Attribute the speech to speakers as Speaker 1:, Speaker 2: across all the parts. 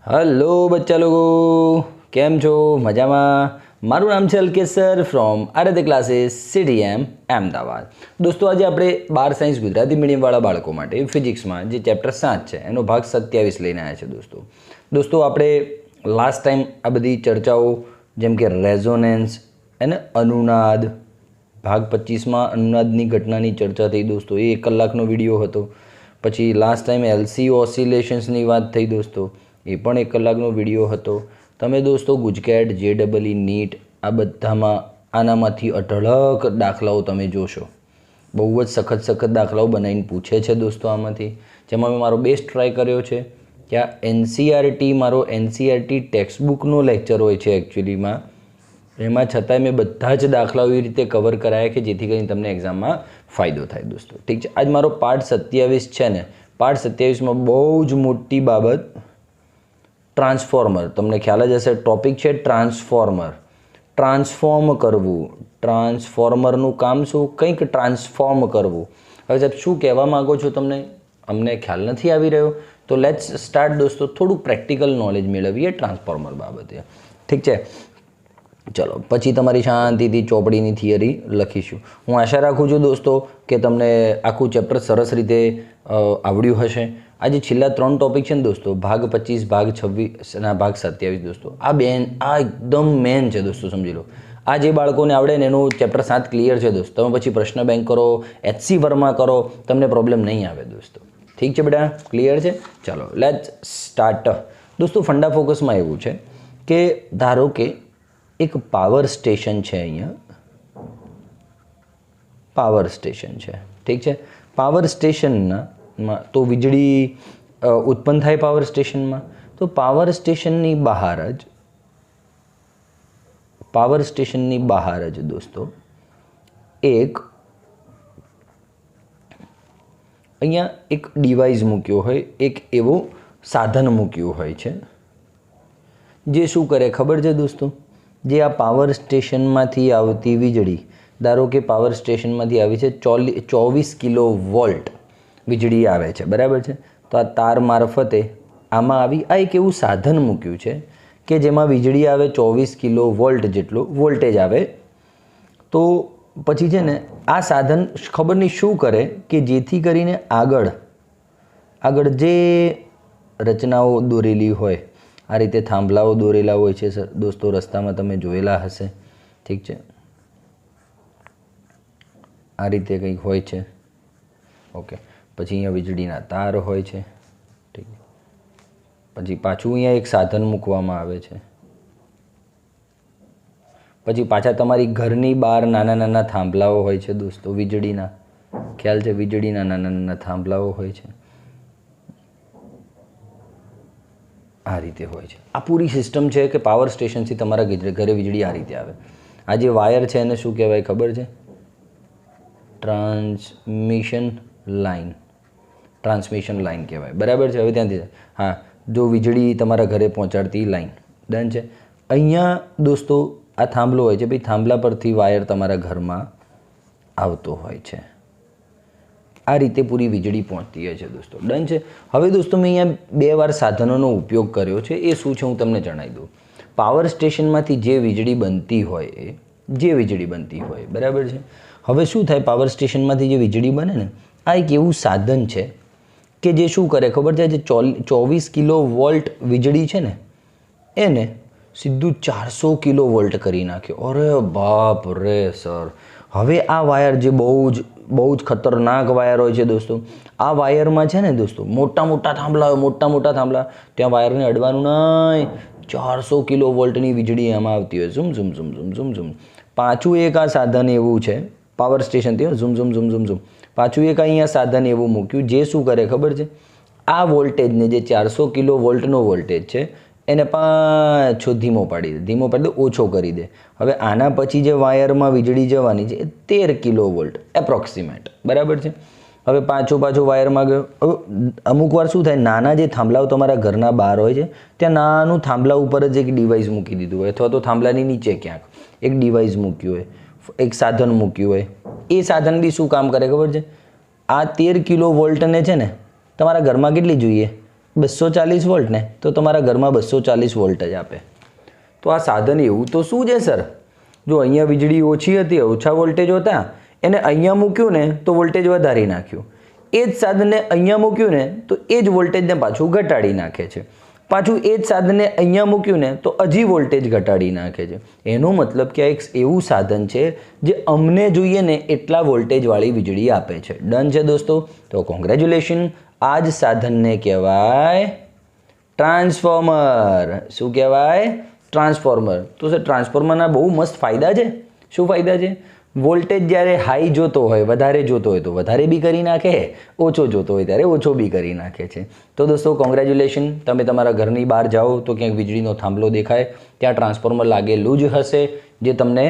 Speaker 1: Hello બચ્ચા લોકો, કેમ છો? મજામાં? મારું નામ છે Alkesh sir from Aaradhya classes CTM Ahmedabad. દોસ્તો, આજે આપણે 12 સાયન્સ ગુજરાતી મીડિયમવાળા બાળકો માટે ફિઝિક્સમાં જે ચેપ્ટર 7 છે એનો ભાગ 27 લઈને આવ્યા છે. દોસ્તો આપણે લાસ્ટ ટાઈમ આ બધી ચર્ચાઓ જેમ કે રેઝોનેન્સ અને અનુનાદ, ભાગ 25માં અનુનાદની ઘટનાની ચર્ચા થઈ દોસ્તો, એ 1 કલાકનો વિડીયો હતો. પછી લાસ્ટ ટાઈમ LC ઓસિલેશન્સની વાત થઈ દોસ્તો, એ પણ 1 કલાકનો વિડીયો હતો. તમે દોસ્તો ગુજકેટ, JEE, નીટ આ બધામાં આનામાંથી અઢળક દાખલાઓ તમે જોશો. બહુ જ સખત દાખલાઓ બનાવીને પૂછે છે દોસ્તો આમાંથી, જેમાં મેં મારો બેસ્ટ ટ્રાય કર્યો છે કે આ NCERT ટેક્સ્ટબુકનો લેક્ચર હોય છે એકચ્યુઅલીમાં, એમાં છતાંય મેં બધા જ દાખલાઓ એવી રીતે કવર કરાયા કે જેથી કરીને તમને એક્ઝામમાં ફાયદો થાય દોસ્તો. ઠીક છે, આજ મારો પાર્ટ 27 છે ને, પાર્ટ 27માં બહુ જ મોટી બાબત ટ્રાન્સફોર્મર, તમને ખ્યાલ જ હશે ટોપિક છે ટ્રાન્સફોર્મર. ટ્રાન્સફોર્મ કરવું, ટ્રાન્સફોર્મરનું કામ શું? કંઈક ટ્રાન્સફોર્મ કરવું. હવે સાહેબ શું કહેવા માગો છો તમને? અમને ખ્યાલ નથી આવી રહ્યો, તો લેટ્સ સ્ટાર્ટ દોસ્તો. થોડું પ્રેક્ટિકલ નોલેજ મેળવીએ ટ્રાન્સફોર્મર બાબતે. ઠીક છે, ચલો પછી તમારી શાંતિથી ચોપડીની થિયરી લખીશું. હું આશા રાખું છું દોસ્તો કે તમને આખું ચેપ્ટર સરસ રીતે આવડ્યું હશે. આ જે છેલ્લા 3 ટોપિક છે ને દોસ્તો, ભાગ 25, ભાગ 26 અને ભાગ 27 દોસ્તો, આ એકદમ મેન છે દોસ્તો, સમજી લો. આ જે બાળકોને આવડે ને એનું ચેપ્ટર 7 ક્લિયર છે દોસ્તો. તમે પછી પ્રશ્ન બેંક કરો, HC વર્મા કરો, તમને પ્રોબ્લેમ નહીં આવે દોસ્તો. ઠીક છે બેટા, ક્લિયર છે? ચાલો લેટ્સ સ્ટાર્ટ. દોસ્તો ફંડા ફોકસમાં એવું છે કે ધારો કે એક પાવર સ્ટેશન છે, અહીંયા પાવર સ્ટેશન છે. ઠીક છે, પાવર સ્ટેશનમાં તો વીજળી ઉત્પન્ન થાય પાવર સ્ટેશનમાં. તો પાવર સ્ટેશનની બહાર જ દોસ્તો અહીંયા એક ડિવાઇસ મૂક્યો હોય, એક એવો સાધન મૂક્યું હોય છે જે શું કરે ખબર છે દોસ્તો? જે આ પાવર સ્ટેશનમાંથી આવતી વીજળી, ધારો કે પાવર સ્ટેશનમાંથી આવી છે 24 કિલોવોલ્ટ વીજળી આવે છે, બરાબર છે? તો આ તાર મારફતે આમાં આવી આ એક એવું સાધન મૂક્યું છે કે જેમાં વીજળી આવે 24 કિલોવોલ્ટ જેટલો વોલ્ટેજ આવે. તો પછી છે ને આ સાધન ખબર નહીં શું કરે કે જેથી કરીને આગળ જે રચનાઓ દોરેલી હોય, આ રીતે થાંભલાઓ દોરેલા હોય છે સર દોસ્તો, રસ્તામાં તમે જોયેલા હશે. ઠીક છે, આ રીતે કંઈક હોય છે. ઓકે, પછી અહીંયા વીજળીના તાર હોય છે. ઠીક, પછી પાછું અહીંયા એક સાધન મૂકવામાં આવે છે. પછી પાછા તમારી ઘરની બહાર નાના નાના થાંભલાઓ હોય છે દોસ્તો, વીજળીના, ખ્યાલ છે? વીજળીના નાના નાના થાંભલાઓ હોય છે, આ રીતે હોય છે. આ પૂરી સિસ્ટમ છે કે પાવર સ્ટેશનથી તમારા ઘરે વીજળી આ રીતે આવે. આ જે વાયર છે એને શું કહેવાય ખબર છે? ટ્રાન્સમિશન લાઇન કહેવાય, બરાબર છે? હવે ત્યાંથી હા, જો વીજળી તમારા ઘરે પહોંચાડતી લાઇન, ડન છે. અહીંયા દોસ્તો આ થાંભલો હોય છે, ભાઈ થાંભલા પરથી વાયર તમારા ઘરમાં આવતો હોય છે. આ રીતે પૂરી વીજળી પહોંચતી હોય છે દોસ્તો, ડન છે. હવે દોસ્તો મેં અહીંયા 2 વાર સાધનોનો ઉપયોગ કર્યો છે, એ શું છે હું તમને જણાવી દઉં. પાવર સ્ટેશનમાંથી જે વીજળી બનતી હોય, બરાબર છે? હવે શું થાય, પાવર સ્ટેશનમાંથી જે વીજળી બને ને, આ એક એવું સાધન છે કે જે શું કરે ખબર છે? જે 24 કિલોવોલ્ટ વીજળી છે ને એને સીધું 400 કિલોવોલ્ટ કરી નાખ્યો. અરે બાપ રે સર! હવે આ વાયર જે બહુ જ ખતરનાક વાયર હોય છે દોસ્તો, આ વાયરમાં છે ને દોસ્તો મોટા થાંભલા, ત્યાં વાયરને અડવાનું નહીં. 400 કિલોવોલ્ટની વીજળી એમાં આવતી હોય, ઝુમ. પાછું એક આ સાધન એવું છે પાવર સ્ટેશનથી, ઝુમ. પાછું એક અહીંયા સાધન એવું મૂક્યું જે શું કરે ખબર છે? આ વોલ્ટેજને, જે 400 કિલોવોલ્ટનો વોલ્ટેજ છે એને પાછો ધીમો પાડી દે, ઓછો કરી દે. હવે આના પછી જે વાયરમાં વીજળી જવાની છે એ 13 કિલોવોલ્ટ એપ્રોક્સિમેટ, બરાબર છે? હવે પાછો વાયરમાં ગયો. હવે અમુક વાર શું થાય, નાના જે થાંભલાઓ તમારા ઘરના બહાર હોય છે ત્યાં નાનું થાંભલા ઉપર જ એક ડિવાઇસ મૂકી દીધું હોય, અથવા તો થાંભલાની નીચે ક્યાંક એક ડિવાઇસ મૂક્યું હોય, એક સાધન મૂક્યું હોય. એ સાધન બી શું કામ કરે ખબર છે? આ 13 કિલોવોલ્ટને છે ને તમારા ઘરમાં કેટલી જોઈએ? 240 વોલ્ટ ને, તો તમારા ઘરમાં 240 વોલ્ટ જ આપે. તો આ સાધન એવું તો શું છે સર? જો અહીંયા વીજળી ઓછી હતી, ઓછા વોલ્ટેજ હતા, એને અહીંયા મૂક્યું ને તો વોલ્ટેજ વધારી નાખ્યું. એ જ સાધનને અહીંયા મૂક્યું ને તો એ જ વોલ્ટેજને પાછું ઘટાડી નાખે છે. પાછું એ જ સાધનને અહીંયા મૂક્યું ને તો હજી વોલ્ટેજ ઘટાડી નાખે છે. એનો મતલબ કે આ એક એવું સાધન છે જે અમને જોઈએ ને એટલા વોલ્ટેજવાળી વીજળી આપે છે. ડન છે દોસ્તો? તો કોંગ્રેચ્યુલેશન. આ જ સાધનને કહેવાય ટ્રાન્સફોર્મર. શું કહેવાય? ટ્રાન્સફોર્મર. તો સર ટ્રાન્સફોર્મરના બહુ મસ્ત ફાયદા છે. શું ફાયદા છે? વોલ્ટેજ જ્યારે હાઈ જોતો હોય, વધારે જોતો હોય તો વધારે બી કરી નાખે, ઓછો જોતો હોય ત્યારે ઓછો બી કરી નાખે છે. તો દોસ્તો કોંગ્રેચ્યુલેશન. તમે તમારા ઘરની બહાર જાઓ તો ક્યાંક વીજળીનો થાંભલો દેખાય, ત્યાં ટ્રાન્સફોર્મર લાગેલું જ હશે જે તમને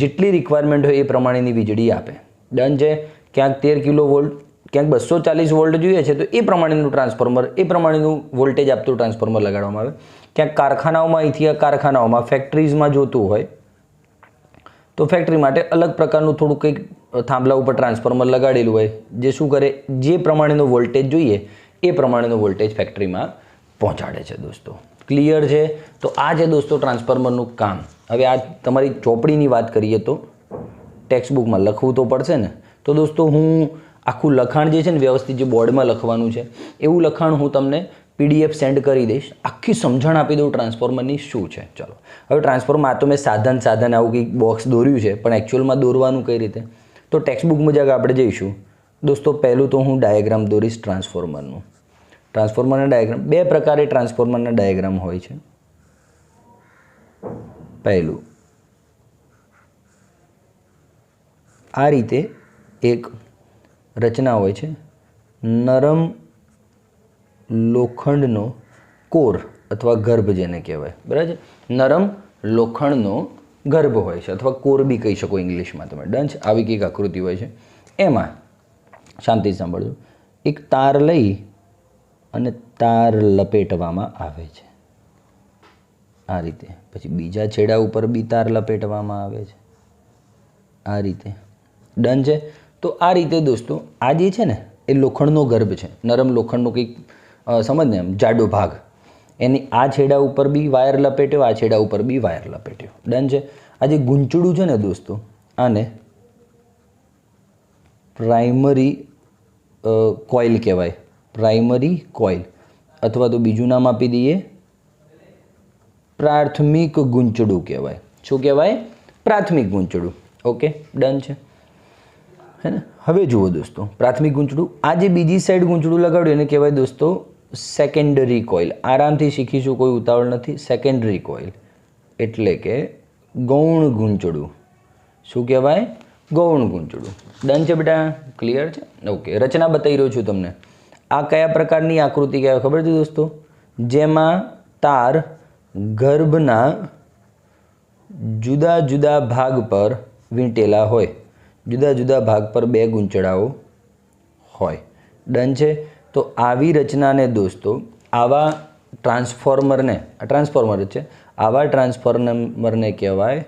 Speaker 1: જેટલી રિક્વાયરમેન્ટ હોય એ પ્રમાણેની વીજળી આપે. ડન છે? ક્યાંક 13 કિલો વોલ્ટ, ક્યાંક 240 વોલ્ટ જોઈએ છે તો એ પ્રમાણેનું ટ્રાન્સફોર્મર, એ પ્રમાણેનું વોલ્ટેજ આપતું ટ્રાન્સફોર્મર લગાડવામાં આવે. ક્યાંક કારખાનાઓમાં, અહીંથી કારખાનાઓમાં, ફેક્ટરીઝમાં જોતું હોય તો ફેક્ટરી માટે અલગ પ્રકારનું થોડું કંઈક થાંભલા ઉપર ટ્રાન્સફોર્મર લગાડેલું હોય જે શું કરે, જે પ્રમાણેનો વોલ્ટેજ જોઈએ એ પ્રમાણેનો વોલ્ટેજ ફેક્ટરીમાં પહોંચાડે છે. દોસ્તો ક્લિયર છે? તો આ છે દોસ્તો ટ્રાન્સફોર્મરનું કામ. હવે આ તમારી ચોપડીની વાત કરીએ તો ટેક્સ્ટ બુકમાં લખવું તો પડશે ને. તો દોસ્તો હું આખું લખાણ જે છે ને વ્યવસ્થિત જે બોર્ડમાં લખવાનું છે એવું લખાણ હું તમને PDF સેન્ડ કરી દઈશ. આખી સમજણ આપી દઉં ટ્રાન્સફોર્મરની શું છે. ચલો હવે ટ્રાન્સફોર્મર, આ તો મેં સાધન આવું કંઈક બોક્સ દોર્યું છે, પણ એકચ્યુઅલમાં દોરવાનું કઈ રીતે? તો ટેક્સ્ટ બુક મુજબ આપણે જઈશું. દોસ્તો પહેલું તો હું ડાયાગ્રામ દોરીશ ટ્રાન્સફોર્મરનું. ટ્રાન્સફોર્મરના ડાયાગ્રામ, બે પ્રકારે ટ્રાન્સફોર્મરના ડાયાગ્રામ હોય છે. પહેલું આ રીતે એક રચના હોય છે, નરમ લોખંડનો કોર અથવા ગર્ભ જેને કહેવાય. બરાબર? નરમ લોખંડનો ગર્ભ હોય છે અથવા કોર બી કહી શકો ઇંગ્લિશમાં તમે. ડન છે? આવી કંઈક આકૃતિ હોય છે. એમાં શાંતિ સાંભળજો, એક તાર લઈ અને તાર લપેટવામાં આવે છે આ રીતે. પછી બીજા છેડા ઉપર બી તાર લપેટવામાં આવે છે આ રીતે. ડન છે? તો આ રીતે દોસ્તો આ જે છે ને એ લોખંડનો ગર્ભ છે, નરમ લોખંડનો કંઈક સમજ ને એમ જાડો ભાગ. એની આ છેડા ઉપર બી વાયર લપેટ્યો, આ છેડા ઉપર બી વાયર લપેટ્યો. ડન છે? આ જે ગૂંચળું છે ને દોસ્તો, આને પ્રાઇમરી કોઇલ કહેવાય. પ્રાઇમરી કોઇલ, અથવા તો બીજું નામ આપી દઈએ પ્રાથમિક ગૂંચળું કહેવાય. શું કહેવાય? પ્રાથમિક ગૂંચળું. ઓકે, ડન છે હે ને? હવે જુઓ દોસ્તો, પ્રાથમિક ગૂંચળું, આ જે બીજી સાઈડ ગૂંચળું લગાડ્યું એને કહેવાય દોસ્તો સેકન્ડરી કોઇલ. આરામથી શીખીશું, કોઈ ઉતાવળ નથી. સેકન્ડરી કોઇલ એટલે કે ગૌણ ગૂંચળું. શું કહેવાય? ગૌણ ગૂંચળું. ડન છે બેટા? ક્લિયર છે? ઓકે, રચના બતાવી રહ્યો છું તમને. આ કયા પ્રકારની આકૃતિ કહેવાય ખબર છે દોસ્તો? જેમાં તાર ગર્ભના જુદા જુદા ભાગ પર વીંટેલા હોય, જુદા જુદા ભાગ પર બે ગૂંચળાઓ હોય. ડન છે? તો આવી રચનાને દોસ્તો, આવા ટ્રાન્સફોર્મરને, આ ટ્રાન્સફોર્મર છે, આવા ટ્રાન્સફોર્મરને કહેવાય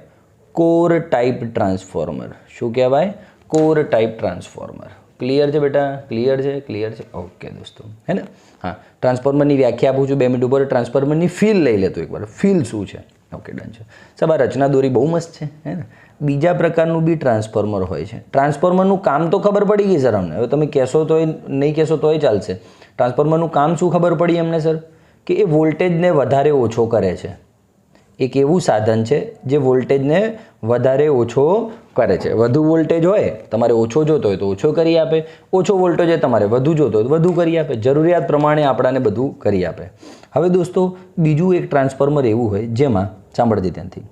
Speaker 1: કોર ટાઈપ ટ્રાન્સફોર્મર. શું કહેવાય? Core type transformer. ક્લિયર છે બેટા? ક્લિયર છે? ક્લિયર છે? ઓકે દોસ્તો, હે ને? હા, ટ્રાન્સફોર્મરની વ્યાખ્યા આપું છું 2 મિનિટ ઉપર. ટ્રાન્સફોર્મરની ફીલ લઈ લેતો એકવાર. ફીલ શું છે? ઓકે, ડન છે. સાહેબ આ રચના દોરી બહુ મસ્ત છે, હે ને? બીજા પ્રકારનું બી ટ્રાન્સફોર્મર હોય છે. ટ્રાન્સફોર્મરનું કામ તો ખબર પડી ગઈ સર અમને. હવે તમે કહેશો તોય, નહીં કહેશો તોય ચાલશે. ટ્રાન્સફોર્મરનું કામ શું ખબર પડી અમને સર? કે એ વોલ્ટેજને વધારે ઓછો કરે છે. એક એવું સાધન છે જે વોલ્ટેજને વધારે ઓછો કરે છે. વધુ વોલ્ટેજ હોય તમારે ઓછો જોતો હોય તો ઓછો કરી આપે, ઓછો વોલ્ટેજ હોય તમારે વધુ જોતો હોય તો વધુ કરી આપે. જરૂરિયાત પ્રમાણે આપણાને બધું કરી આપે. હવે દોસ્તો બીજું એક ટ્રાન્સફોર્મર એવું હોય જેમાં, સાંભળજે ત્યાંથી,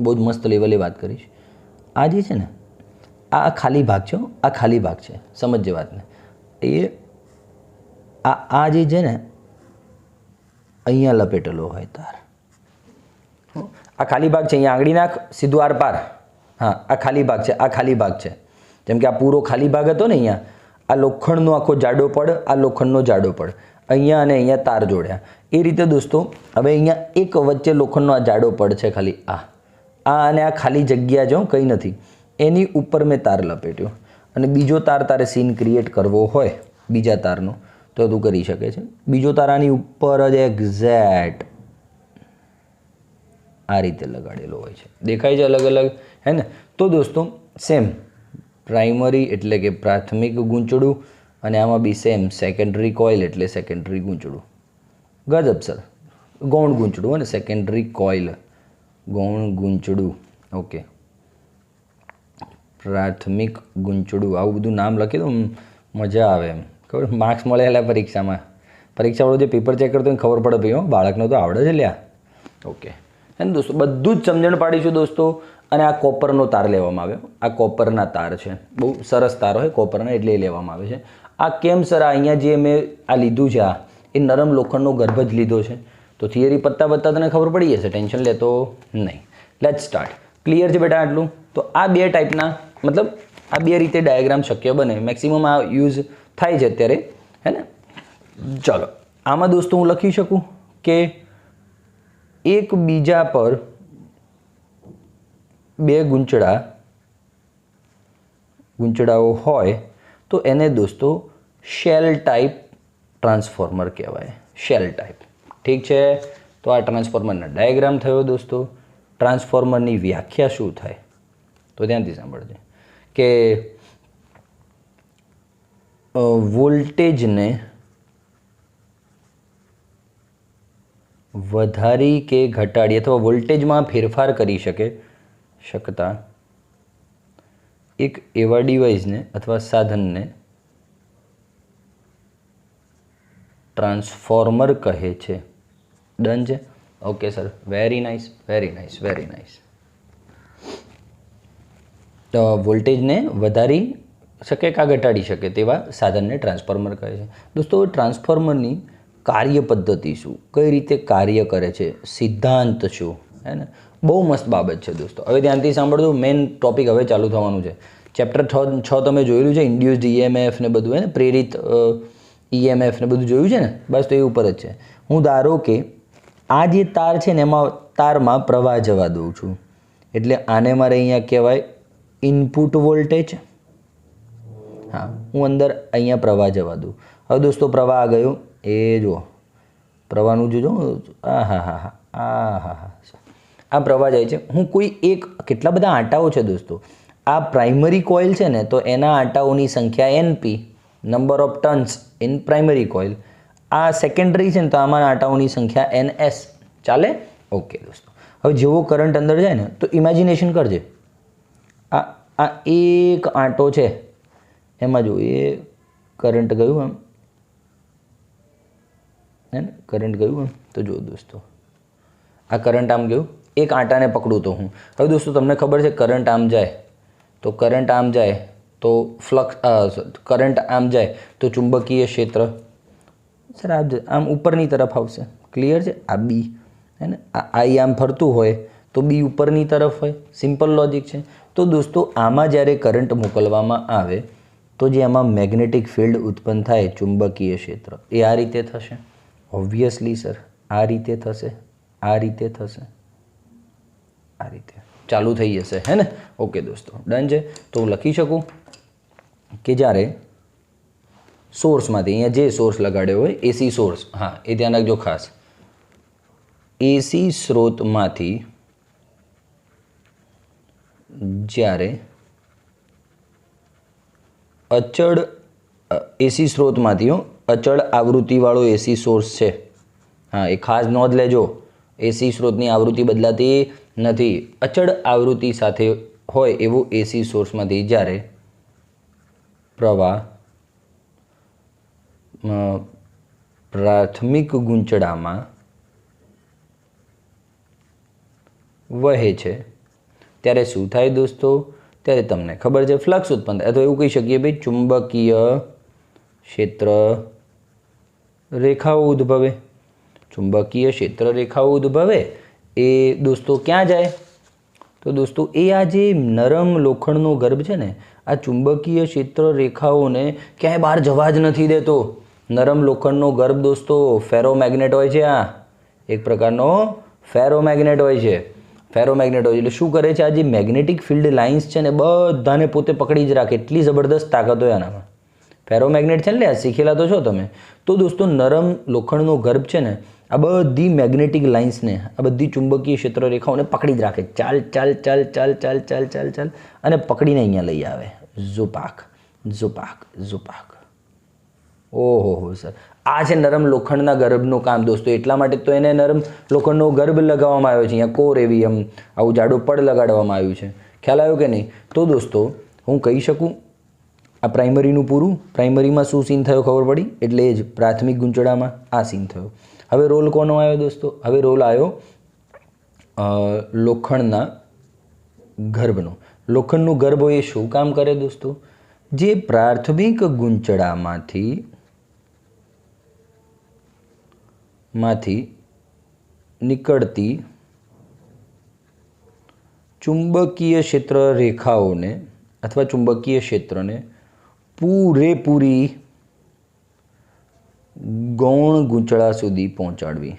Speaker 1: બહુ જ મસ્ત લેવલે વાત કરીશ. આ જે છે ને, આ ખાલી ભાગ છે, આ ખાલી ભાગ છે, સમજજે વાતને. એ આ જે છે ને અહીંયા લપેટેલો હોય તાર, આ ખાલી ભાગ છે, અહીંયા આંગળી નાખ, સીધું આર પાર. હા, આ ખાલી ભાગ છે, આ ખાલી ભાગ છે. જેમ કે આ પૂરો ખાલી ભાગ હતો ને અહીંયા, આ લોખંડનો આખો જાડો પડ, આ લોખંડનો જાડો પડ, અહીંયા અને અહીંયા તાર જોડ્યા. એ રીતે દોસ્તો હવે અહીંયા એક વચ્ચે લોખંડનો આ જાડો પડ છે, ખાલી આ અને આ ખાલી જગ્યા જો કંઈ નથી, એની ઉપર મેં તાર લપેટ્યો. અને બીજો તાર તારે સીન ક્રિએટ કરવો હોય બીજા તારનો, તો તું કરી શકે છે. બીજો તાર આની ઉપર જ એક્ઝેક્ટ આ રીતે લગાડેલો હોય છે, દેખાય છે અલગ અલગ, હે ને. તો દોસ્તો સેમ પ્રાઇમરી એટલે કે પ્રાથમિક ગૂંચળું, અને આમાં બી સેમ સેકન્ડરી કોઇલ એટલે સેકન્ડરી ગૂંચળું. ગજબ સર, ગૌણ ગૂંચળું અને સેકન્ડરી કોઇલ, ગૌણ ગૂંચળું. ઓકે, પ્રાથમિક ગૂંચળું, આવું બધું નામ લખી દો, મજા આવે એમ, ખબર માર્ક્સ મળે એટલે પરીક્ષાવાળો જે પેપર ચેક કરતો એને ખબર પડે ભાઈ બાળકને તો આવડે છે લ્યા. ઓકે, અને દોસ્તો બધું જ સમજણ પાડીશું દોસ્તો. અને આ કોપરનો તાર લેવામાં આવ્યો, આ કોપરના તાર છે, બહુ સરસ તાર હોય કોપરના એટલે એ લેવામાં આવે છે. આ કેમ સર, આ અહીંયા જે મેં આ લીધું છે, આ એ નરમ લોખંડનો ગર્ભ જ લીધો છે. તો થિયરી પત્તા તને ખબર પડી જશે, ટેન્શન લેતો નહીં. Let's start. ક્લિયર છે બેટા આટલું? તો આ બે ટાઈપના, મતલબ આ બે રીતે ડાયાગ્રામ શક્ય બને, મેક્સિમમ આ યુઝ થાય છે અત્યારે, હે ને. ચલો, આમાં દોસ્તો હું લખી શકું કે એકબીજા પર બે ગૂંચળાઓ હોય તો એને દોસ્તો શેલ ટાઈપ ટ્રાન્સફોર્મર કહેવાય, શેલ ટાઈપ. ઠીક છે, તો આ ટ્રાન્સફોર્મરના ડાયાગ્રામ થયો દોસ્તો. ટ્રાન્સફોર્મરની વ્યાખ્યા શું થાય તો ધ્યાનથી સાંભળજે કે વોલ્ટેજને વધારી કે ઘટાડી અથવા વોલ્ટેજમાં ફેરફાર કરી શકતા એક એવા ડિવાઇસને અથવા સાધનને ટ્રાન્સફોર્મર કહે છે. ડન છે? Okay sir, very nice, very nice, very nice. તો વોલ્ટેજને વધારી શકે કાં ઘટાડી શકે તેવા સાધનને ટ્રાન્સફોર્મર કહે છે. દોસ્તો ટ્રાન્સફોર્મરની કાર્ય પદ્ધતિ શું, કઈ રીતે કાર્ય કરે છે, સિદ્ધાંત શું, હે ને, બહુ મસ્ત બાબત છે દોસ્તો. હવે ધ્યાનથી સાંભળજો, મેઇન ટોપિક હવે ચાલુ થવાનું છે. ચેપ્ટર 6 તમે જોયેલું છે, ઇન્ડ્યુસ્ડ ઈએમએફ ને બધું, હે ને, પ્રેરિત ઈએમએફ ને બધું જોયું છે ને, બસ તો એ ઉપર જ છે. હું ધારો કે આ જે તાર છે ને એમાં તારમાં પ્રવાહ જવા દઉં છું, એટલે આને મારે અહીંયા કહેવાય ઇનપુટ વોલ્ટેજ. હા, હું અંદર અહીંયા પ્રવાહ જવા દઉં. હવે દોસ્તો પ્રવાહ આ ગયો, એ જુઓ પ્રવાહનું જોજો, આ પ્રવાહ જાય છે. હું કોઈ એક, કેટલા બધા આંટાઓ છે દોસ્તો. આ પ્રાઇમરી કોઇલ છે ને, તો એના આંટાઓની સંખ્યા NP, number of turns in primary coil. આ સેકન્ડરી છે ને, તો આમાં આંટાઓની સંખ્યા NS. ચાલે? ઓકે દોસ્તો, હવે જેવો કરંટ અંદર જાય ને તો ઇમેજિનેશન કરજે, આ એક આંટો છે એમાં જો એ કરંટ ગયું આમ, હે ને, કરંટ ગયું આમ. તો જો દોસ્તો આ કરંટ આમ ગયું, એક આંટાને પકડું તો હું. હવે દોસ્તો તમને ખબર છે કરંટ આમ જાય તો ફ્લક્સ, કરંટ આમ જાય તો ચુંબકીય ક્ષેત્ર સર આમ ઉપરની તરફ આવશે. ક્લિયર છે? આ બી, હે ને, આઈ આમ ફરતું હોય તો બી ઉપરની તરફ હોય. સિમ્પલ લોજિક છે. તો દોસ્તો આમાં જ્યારે કરંટ મોકલવામાં આવે તો જે આમાં મેગ્નેટિક ફિલ્ડ ઉત્પન્ન થાય, ચુંબકીય ક્ષેત્ર, એ આ રીતે થશે. ઓબ્વિયસલી સર, આ રીતે થશે, આ રીતે થશે, આ રીતે ચાલુ થઈ જશે, હે ને. ઓકે દોસ્તો, ડન છે. તો હું લખી શકું કે જ્યારે સોર્સમાંથી, અહીંયા જે સોર્સ લગાડ્યો હોય એસી સોર્સ, હા એ ધ્યાન રાખજો ખાસ, એસી સ્ત્રોતમાંથી જ્યારે અચળ એસી સ્ત્રોતમાંથી અચળ આવૃત્તિવાળો એસી સોર્સ છે, હા એ ખાસ નોંધ લેજો, એસી સ્ત્રોતની આવૃત્તિ બદલાતી નથી. અચળ આવૃત્તિ સાથે હોય એવું એસી સોર્સમાંથી જ્યારે પ્રવાહ પ્રાથમિક ગૂંચળામાં વહે છે ત્યારે શું થાય દોસ્તો? ત્યારે તમને ખબર છે ફ્લક્સ ઉત્પન્ન થાય, અથવા એવું કહી શકીએ ભાઈ ચુંબકીય ક્ષેત્ર રેખાઓ ઉદ્ભવે. ચુંબકીય ક્ષેત્ર રેખાઓ ઉદ્ભવે એ દોસ્તો ક્યાં જાય? તો દોસ્તો એ આ જે નરમ લોખંડનો ગર્ભ છે ને, આ ચુંબકીય ક્ષેત્ર રેખાઓને ક્યાંય બહાર જવા જ નથી દેતો. નરમ લોખંડનો ગર્ભ દોસ્તો ફેરોમેગ્નેટ હોય છે, આ એક પ્રકારનો ફેરોમેગ્નેટ હોય છે. ફેરોમેગ્નેટ હોય એટલે શું કરે છે? આ જે મેગ્નેટિક ફિલ્ડ લાઇન્સ છે ને બધાને પોતે પકડી જ રાખે, એટલી જબરદસ્ત તાકાત હોય આનામાં. ફેરોમેગ્નેટ છે ને, શીખેલા તો છો તમે. તો દોસ્તો નરમ લોખંડનો ગર્ભ છે ને, આ બધી મેગ્નેટિક લાઇન્સને, આ બધી ચુંબકીય ક્ષેત્ર રેખાઓને પકડી જ રાખે. ચાલ ચાલ ચાલ ચાલ ચાલ ચાલ ચાલ ચાલ અને પકડીને અહીંયા લઈ આવે. ઝુપાક ઝુપાક ઝુપાક. ઓહો સર, આ છે નરમ લોખંડના ગર્ભનું કામ દોસ્તો. એટલા માટે તો એને નરમ લોખંડનો ગર્ભ લગાવવામાં આવ્યો છે. અહીંયા કોર એવી આવું જાડું પડ લગાડવામાં આવ્યું છે. ખ્યાલ આવ્યો કે નહીં? તો દોસ્તો હું કહી શકું આ પ્રાઇમરીનું પૂરું. પ્રાઇમરીમાં શું સીન થયો ખબર પડી? એટલે એ જ પ્રાથમિક ગૂંચળામાં આ સીન થયો. હવે રોલ કોનો આવ્યો દોસ્તો? હવે રોલ આવ્યો લોખંડના ગર્ભનો. લોખંડનું ગર્ભ એ શું કામ કરે દોસ્તો? જે પ્રાથમિક ગૂંચળામાંથી નીકળતી ચુંબકીય ક્ષેત્ર રેખાઓને અથવા ચુંબકીય ક્ષેત્રને પૂરેપૂરી ગૌણ ગૂંચળા સુધી પહોંચાડવી.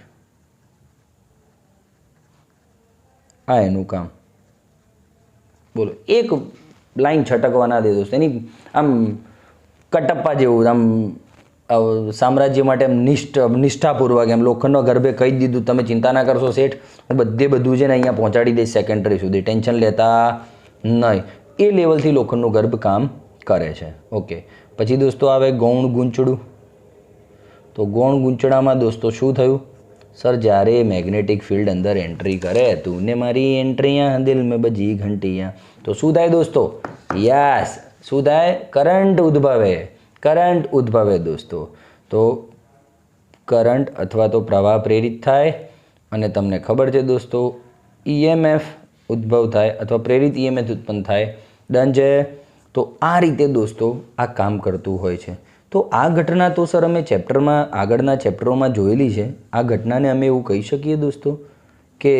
Speaker 1: આ એનું કામ. બોલો, એક લાઈન છટકવા ના દે દોસ્તો. એની આમ કટપ્પા જેવું, આમ સામ્રાજ્ય માટે એમ નિષ્ઠાપૂર્વક એમ લોખંડનો ગર્ભે કહી દીધું, તમે ચિંતા ના કરશો શેઠ, હું બધું છે ને અહીંયા પહોંચાડી દઈશ સેકન્ડરી સુધી, ટેન્શન લેતા નહીં. એ લેવલથી લોખંડનું ગર્ભ કામ કરે છે. ઓકે, પછી દોસ્તો આવે ગૌણ ગૂંચળું. તો ગૌણ ગૂંચળામાં દોસ્તો શું થયું? સર, જ્યારે મેગ્નેટિક ફિલ્ડ અંદર એન્ટ્રી કરે, તું ને મારી એન્ટ્રીયા દિલ મેં બજી ઘંટીયા, તો શું થાય દોસ્તો? યસ, શું થાય? કરંટ ઉદ્ભવે દોસ્તો. તો કરંટ અથવા તો પ્રવાહ પ્રેરિત થાય અને તમને ખબર છે દોસ્તો EMF ઉદ્ભવ થાય અથવા પ્રેરિત EMF ઉત્પન્ન થાય. ડન છે? તો આ રીતે દોસ્તો આ કામ કરતું હોય છે. તો આ ઘટના તો સર અમે આગળના ચેપ્ટરોમાં જોયેલી છે. આ ઘટનાને અમે એવું કહી શકીએ દોસ્તો કે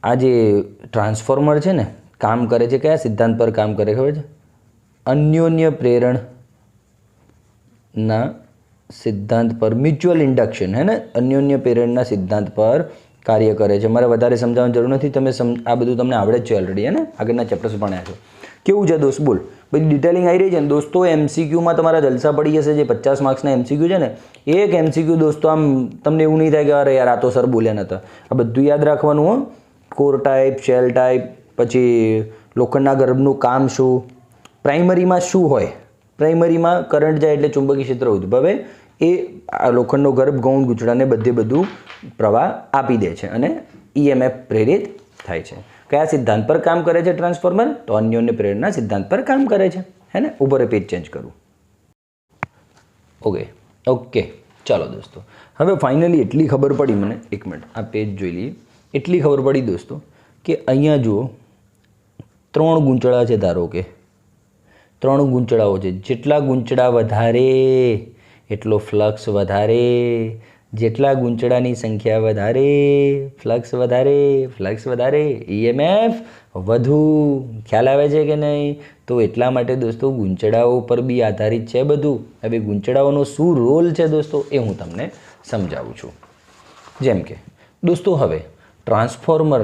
Speaker 1: આ જે ટ્રાન્સફોર્મર છે ને કામ કરે છે, કયા સિદ્ધાંત પર કામ કરે ખબર છે? અન્યોન્ય પ્રેરણના સિદ્ધાંત પર, મ્યુચ્યુઅલ ઇન્ડક્શન, હે ને, અન્યોન્ય પ્રેરણના સિદ્ધાંત પર કાર્ય કરે છે. મારે વધારે સમજાવવાની જરૂર નથી, તમે આ બધું તમને આવડે જ છે ઓલરેડી, હે ને, આગળના ચેપ્ટર્સ ભણ્યા છો. કેવું છે દોસ્ત? બોલ, બધી ડિટેલિંગ આવી રહી છે ને દોસ્તો? MCQમાં તમારા જલસા પડી જશે. જે 50 માર્ક્સના MCQ છે ને, એક MCQ દોસ્તો આમ તમને એવું નહીં થાય કે અરે યાર આ તો સર બોલ્યા નતા. આ બધું યાદ રાખવાનું હો. કોર ટાઈપ, શેલ ટાઈપ, પછી લોખંડના ગર્ભનું કામ શું, પ્રાઇમરીમાં શું હોય, પ્રાઇમરીમાં કરંટ જાય એટલે ચુંબકીય ક્ષેત્ર ઉદ્ભવે, એ લોખંડનો ગર્ભ ગૌણ ગૂંચળાને બધું પ્રવાહ આપી દે છે અને EMF પ્રેરિત થાય છે. કયા સિદ્ધાંત પર કામ કરે છે ટ્રાન્સફોર્મર? તો અન્યોન્ય પ્રેરણા સિદ્ધાંત પર કામ કરે છે, હે ને. ઉપર પેજ ચેન્જ કરું. ઓકે, ચાલો દોસ્તો, હવે ફાઇનલી એટલી ખબર પડી મને, એક મિનિટ આ પેજ જોઈ લઈએ. એટલી ખબર પડી દોસ્તો કે અહીંયા જુઓ 3 ગૂંચળા છે. ધારો કે 3 ગૂંચળાઓ છે. જેટલા ગૂંચળા વધારે એટલો ફ્લક્સ વધારે, જેટલા ગૂંચળાની સંખ્યા વધારે ફ્લક્સ વધારે, EMF વધુ. ખ્યાલ આવે છે કે નહીં? તો એટલા માટે દોસ્તો ગૂંચળાઓ પર બી આધારિત છે બધું. હવે ગૂંચળાઓનો શું રોલ છે દોસ્તો એ હું તમને સમજાવું છું. જેમ કે દોસ્તો હવે ટ્રાન્સફોર્મર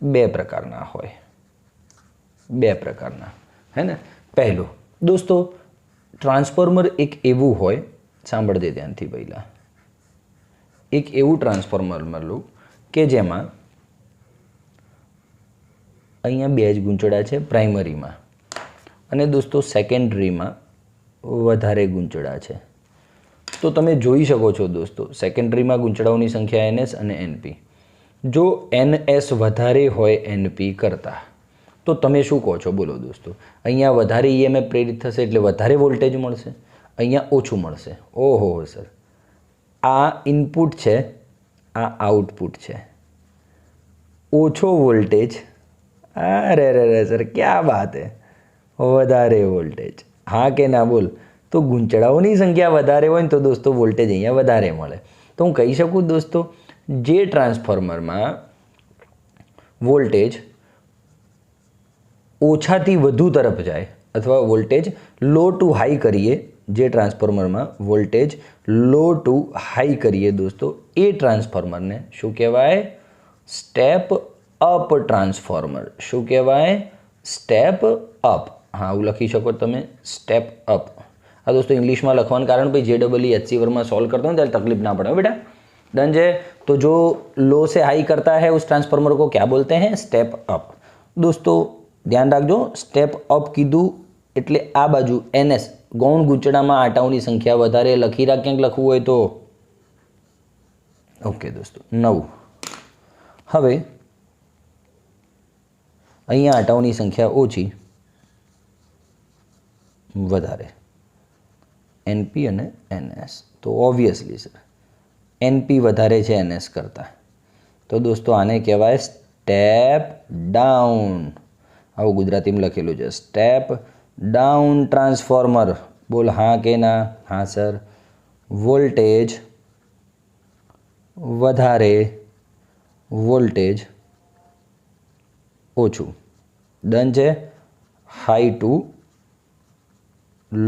Speaker 1: 2 પ્રકારના હોય, 2 પ્રકારના, હે ને. પહેલું દોસ્તો ટ્રાન્સફોર્મર એક એવું હોય, સાંભળજે ધ્યાનથી પહેલાં, એક એવું ટ્રાન્સફોર્મર મળ્યું કે જેમાં અહીંયા 2 જ ગૂંચળા છે પ્રાઇમરીમાં, અને દોસ્તો સેકન્ડરીમાં વધારે ગૂંચળા છે. તો તમે જોઈ શકો છો દોસ્તો સેકન્ડરીમાં ગૂંચળાઓની સંખ્યા NS અને NP. જો NS વધારે હોય NP કરતાં, તો તમે શું કહો છો? બોલો દોસ્તો, અહીંયા વધારે EMF પ્રેરિત થશે એટલે વધારે વોલ્ટેજ મળશે, અહીંયા ઓછું મળશે. ઓહો સર, આ ઇનપુટ છે, આ આઉટપુટ છે. ઓછો વોલ્ટેજ, અરે સર ક્યાં બાત હે, વધારે વોલ્ટેજ. હા કે ના બોલ? તો ગૂંચળાઓની સંખ્યા વધારે હોય ને તો દોસ્તો વોલ્ટેજ અહીંયા વધારે મળે. તો હું કહી શકું દોસ્તો જે ટ્રાન્સફોર્મરમાં વોલ્ટેજ ઓછાથી વધુ તરફ જાય અથવા વોલ્ટેજ લો ટુ હાઈ કરીએ, જે ટ્રાન્સફોર્મરમાં વોલ્ટેજ લો ટુ હાઈ કરીએ દોસ્તો, એ ટ્રાન્સફોર્મરને શું કહેવાય? Step up transformer. શું કહેવાય? Step up. હા, આવું લખી શકો તમે, સ્ટેપ અપ. આ દોસ્તો ઇંગ્લિશમાં લખવાનું કારણ ભાઈ JEE वर्मा सॉल्व करते हो ત્યારે तकलीफ ना पड़े बेटा. डन है. तो जो लो से हाई करता है उस ट्रांसफॉर्मर को क्या बोलते हैं? Step up. दोस्तों ધ્યાન રાખજો, સ્ટેપ અપ કીધું એટલે આ બાજુ NS ગૌણ ગૂંચળામાં આંટાઓની સંખ્યા વધારે લખી રાખ ક્યાંક લખવું હોય તો. ઓકે દોસ્તો 9. હવે અહીંયા આંટાઓની સંખ્યા ઓછી વધારે NP અને NS. તો ઓબ્વિયસલી સર NP વધારે છે NS કરતાં. તો દોસ્તો આને કહેવાય સ્ટેપ ડાઉન. આવું ગુજરાતીમાં લખેલું છે, સ્ટેપ ડાઉન ટ્રાન્સફોર્મર. બોલ હા કે ના? હા સર. વોલ્ટેજ વધારે, વોલ્ટેજ ઓછું. ડન છે. હાઈ ટુ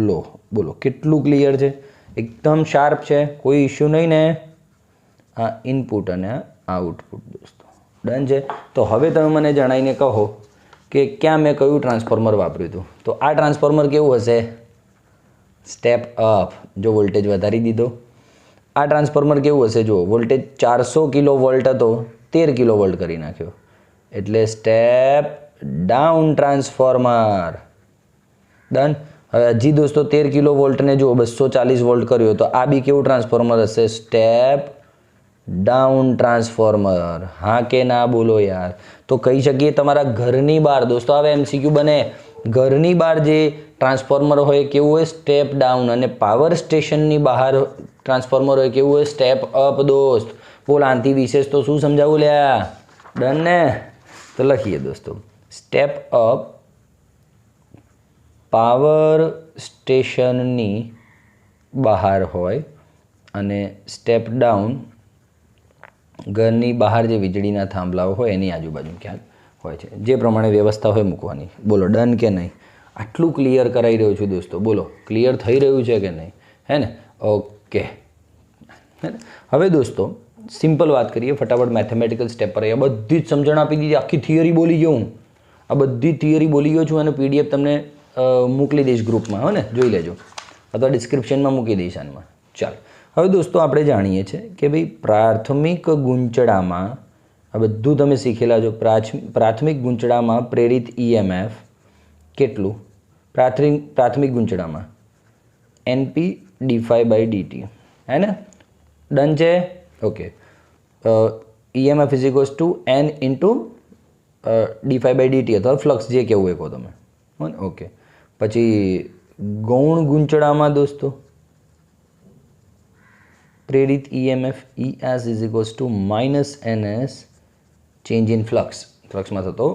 Speaker 1: લો. બોલો કેટલું ક્લિયર છે? એકદમ શાર્પ છે, કોઈ ઇશ્યુ નહીં ને? આ ઇનપુટ અને આ આઉટપુટ દોસ્તો. ડન છે. તો હવે તમે મને જણાવીને કહો કે ક્યાં મેં કયું ટ્રાન્સફોર્મર વાપર્યું હતું. તો આ ટ્રાન્સફોર્મર કેવું હશે? Step up. જો વોલ્ટેજ વધારી દીધો. આ ટ્રાન્સફોર્મર કેવું હશે? જો વોલ્ટેજ 400 કિલો વોલ્ટ હતો, 13 કિલો વોલ્ટ કરી નાખ્યો, એટલે સ્ટેપ ડાઉન ટ્રાન્સફોર્મર. ડન. હવે હજી દોસ્તો 13 કિલો વોલ્ટને જો 240 વોલ્ટ કર્યો, તો આ બી કેવું ટ્રાન્સફોર્મર હશે? Step down transformer. હા કે ના? બોલો યાર. તો કહી શકીએ તમારા ઘરની બહાર દોસ્તો હવે MCQ બને, ઘરની બહાર જે ટ્રાન્સફોર્મર હોય કેવું હોય? Step down. અને પાવર સ્ટેશનની બહાર ટ્રાન્સફોર્મર હોય કેવું હોય? સ્ટેપ અપ દોસ્ત. બોલ આનાથી વિશેષ તો શું સમજાવું લ્યા? ડન ને? તો લખીએ દોસ્તો, સ્ટેપ અપ પાવર સ્ટેશનની બહાર હોય અને સ્ટેપ ડાઉન ઘરની બહાર જે વીજળીના થાંભલાઓ હોય એની આજુબાજુ ક્યાંક હોય છે. જે પ્રમાણે વ્યવસ્થા હોય મૂકવાની. બોલો ડન કે નહીં? આટલું ક્લિયર કરાવી રહ્યો છું દોસ્તો. બોલો ક્લિયર થઈ રહ્યું છે કે નહીં? હે ને? ઓકે. હવે દોસ્તો સિમ્પલ વાત કરીએ, ફટાફટ મેથેમેટિકલ સ્ટેપ પર. આ બધી જ સમજણ આપી દીધી, આખી થિયરી બોલી ગયો હું. આ બધી થિયરી બોલી ગયો છું અને PDF તમને મોકલી દઈશ ગ્રુપમાં, હો ને? જોઈ લેજો, અથવા ડિસ્ક્રિપ્શનમાં મૂકી દઈશ આનમાં. ચાલો હવે દોસ્તો આપણે જાણીએ છીએ કે ભાઈ પ્રાથમિક ગૂંચળામાં, આ બધું તમે શીખેલા છો, પ્રાથમિક ગૂંચળામાં પ્રેરિત EMF કેટલું? પ્રાથમિક ગૂંચળામાં NP d∅dt. હે ને? ડન છે. ઓકે. EMF = N × d∅dt અથવા ફ્લક્સ જે કહેવું હોય કહો તમે. ઓકે. પછી ગૌણ ગૂંચળામાં દોસ્તો પ્રેરિત EMF ES = -NS change in flux, ફ્લક્સમાં થતો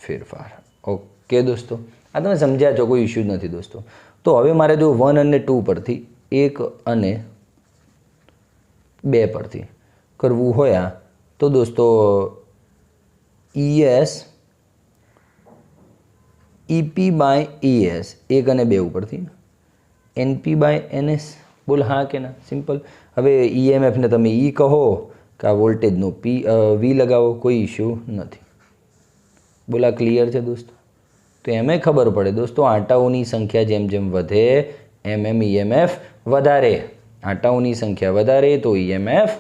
Speaker 1: ફેરફાર. ઓકે દોસ્તો, આ તમે સમજ્યા છો, કોઈ ઇશ્યુ જ નથી દોસ્તો. તો હવે મારે જો 1 અને 2 પરથી 1 અને 2 પરથી કરવું હોય તો દોસ્તો ES EP/ES 1 અને 2 ઉપરથી, NP/NS. બોલ હા કે ના? સિમ્પલ. હવે EMFને તમે E કહો કે આ વોલ્ટેજનો V લગાવો, કોઈ ઇશ્યુ નથી. બોલા ક્લિયર છે દોસ્તો? તો એમે ખબર પડે દોસ્તો, આંટાઓની સંખ્યા જેમ જેમ વધે એમ EMF વધારે. આંટાઓની સંખ્યા વધારે તો EMF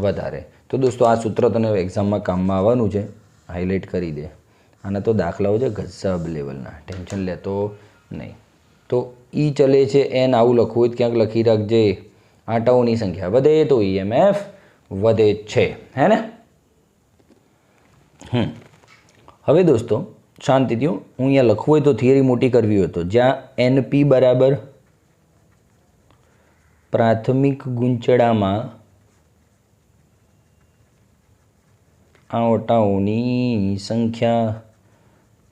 Speaker 1: વધારે. તો દોસ્તો આ સૂત્ર તને એક્ઝામમાં કામમાં આવવાનું છે, હાઇલાઇટ કરી દે. આના તો દાખલાઓ છે ગજબ લેવલના, ટેન્શન લેતો નહીં. તો E ચલે છે N આવું લખવું હોય ક્યાંક લખી રાખજે. આંટાઓની સંખ્યા વધે તો EMF વધે છે. હે ને? હવે દોસ્તો શાંતિથી, હું અહીંયા લખવું હોય તો થિયરી મોટી કરવી હોય તો જ્યાં NP બરાબર પ્રાથમિક ગૂંચળામાં આંટાઓની સંખ્યા,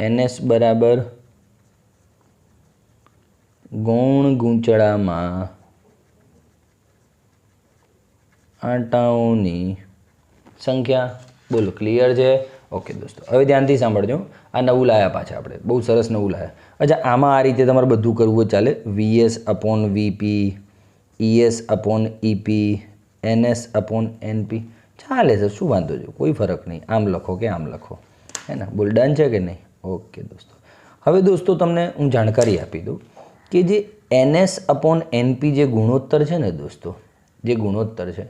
Speaker 1: NS બરાબર ગૌણ ગૂંચળામાં આંટાઓની સંખ્યા. બોલો ક્લિયર છે? ઓકે દોસ્તો, હવે ધ્યાનથી સાંભળજો. આ નવું લાયા પાછા આપણે, બહુ સરસ નવું લાયા. અચ્છા, આમાં આ રીતે તમારે બધું કરવું હોય ચાલે. VS/VP, ES/EP, NS/NP ચાલે છે, શું વાંધો છે? કોઈ ફરક નહીં. આમ લખો કે આમ લખો, है ना, બોલ ડન છે કે નહીં? ઓકે દોસ્તો, હવે દોસ્તો તમને હું જાણકારી આપી દઉં કે જે NS/NP જે ગુણોત્તર છે ને દોસ્તો, જે ગુણોત્તર છે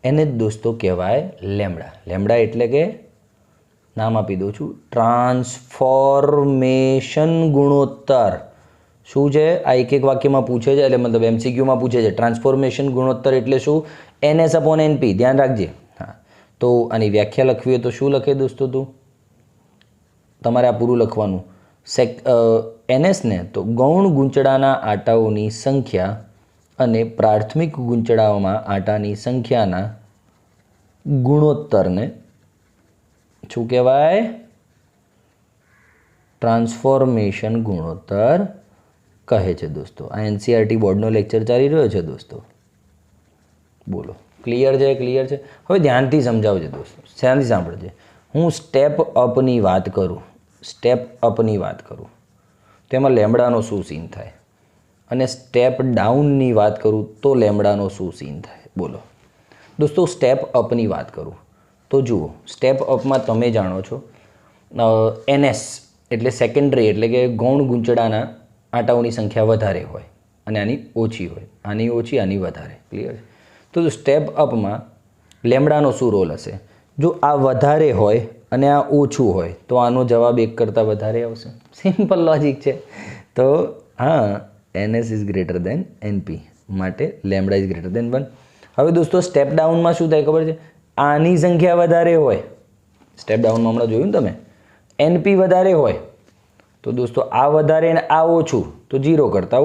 Speaker 1: એને જ દોસ્તો કહેવાય લેમડા. લેમડા એટલે કે નામ આપી દઉં છું, ટ્રાન્સફોર્મેશન ગુણોત્તર. શું છે આ? એક વાક્યમાં પૂછે છે, એટલે મતલબ MCQમાં પૂછે છે ટ્રાન્સફોર્મેશન ગુણોત્તર એટલે શું? NS/NP. ધ્યાન રાખજે. હા, તો આની વ્યાખ્યા લખવી હોય તો શું લખે દોસ્તો? તું તમારે આ પૂરું લખવાનું. NS ને તો ગૌણ ગૂંચળાના આટાઓની સંખ્યા અને પ્રાથમિક ગૂંચળાઓમાં આટાની સંખ્યાના ગુણોત્તરને શું કહેવાય? ટ્રાન્સફોર્મેશન ગુણોત્તર કહે છે દોસ્તો. આ NCERT બોર્ડનો લેક્ચર ચાલી રહ્યો છે દોસ્તો. બોલો, ક્લિયર છે? ક્લિયર છે? હવે ધ્યાનથી સમજાવજે દોસ્તો, ધ્યાનથી સાંભળજે. હું સ્ટેપ અપની વાત કરું, સ્ટેપ અપની વાત કરું તો એમાં લેમડાનો શું સીન થાય, અને સ્ટેપ ડાઉનની વાત કરું તો લેમડાનો શું સીન થાય? બોલો દોસ્તો. સ્ટેપ અપની વાત કરું તો જુઓ, સ્ટેપ અપમાં તમે જાણો છો NS એટલે સેકન્ડરી, એટલે કે ગૌણ ગૂંચળાના આટાઓની સંખ્યા વધારે હોય અને આની ઓછી હોય. આની ઓછી, આની વધારે. ક્લિયર છે? તો સ્ટેપ અપમાં લેમડાનો શું રોલ હશે? જો આ વધારે હોય અને આ ઓછું હોય તો આનો જવાબ 1 કરતાં વધારે આવશે. સિમ્પલ લોજિક છે. તો હા, NS is greater than NP, માટે લેમડા ઇઝ ગ્રેટર દેન 1. હવે દોસ્તો સ્ટેપ ડાઉનમાં શું થાય ખબર છે? આની સંખ્યા વધારે હોય, સ્ટેપ ડાઉનમાં હમણાં જોયું ને તમે, NP વધારે હોય તો દોસ્તો આ વધારે ને આ ઓછું તો 0 કરતાં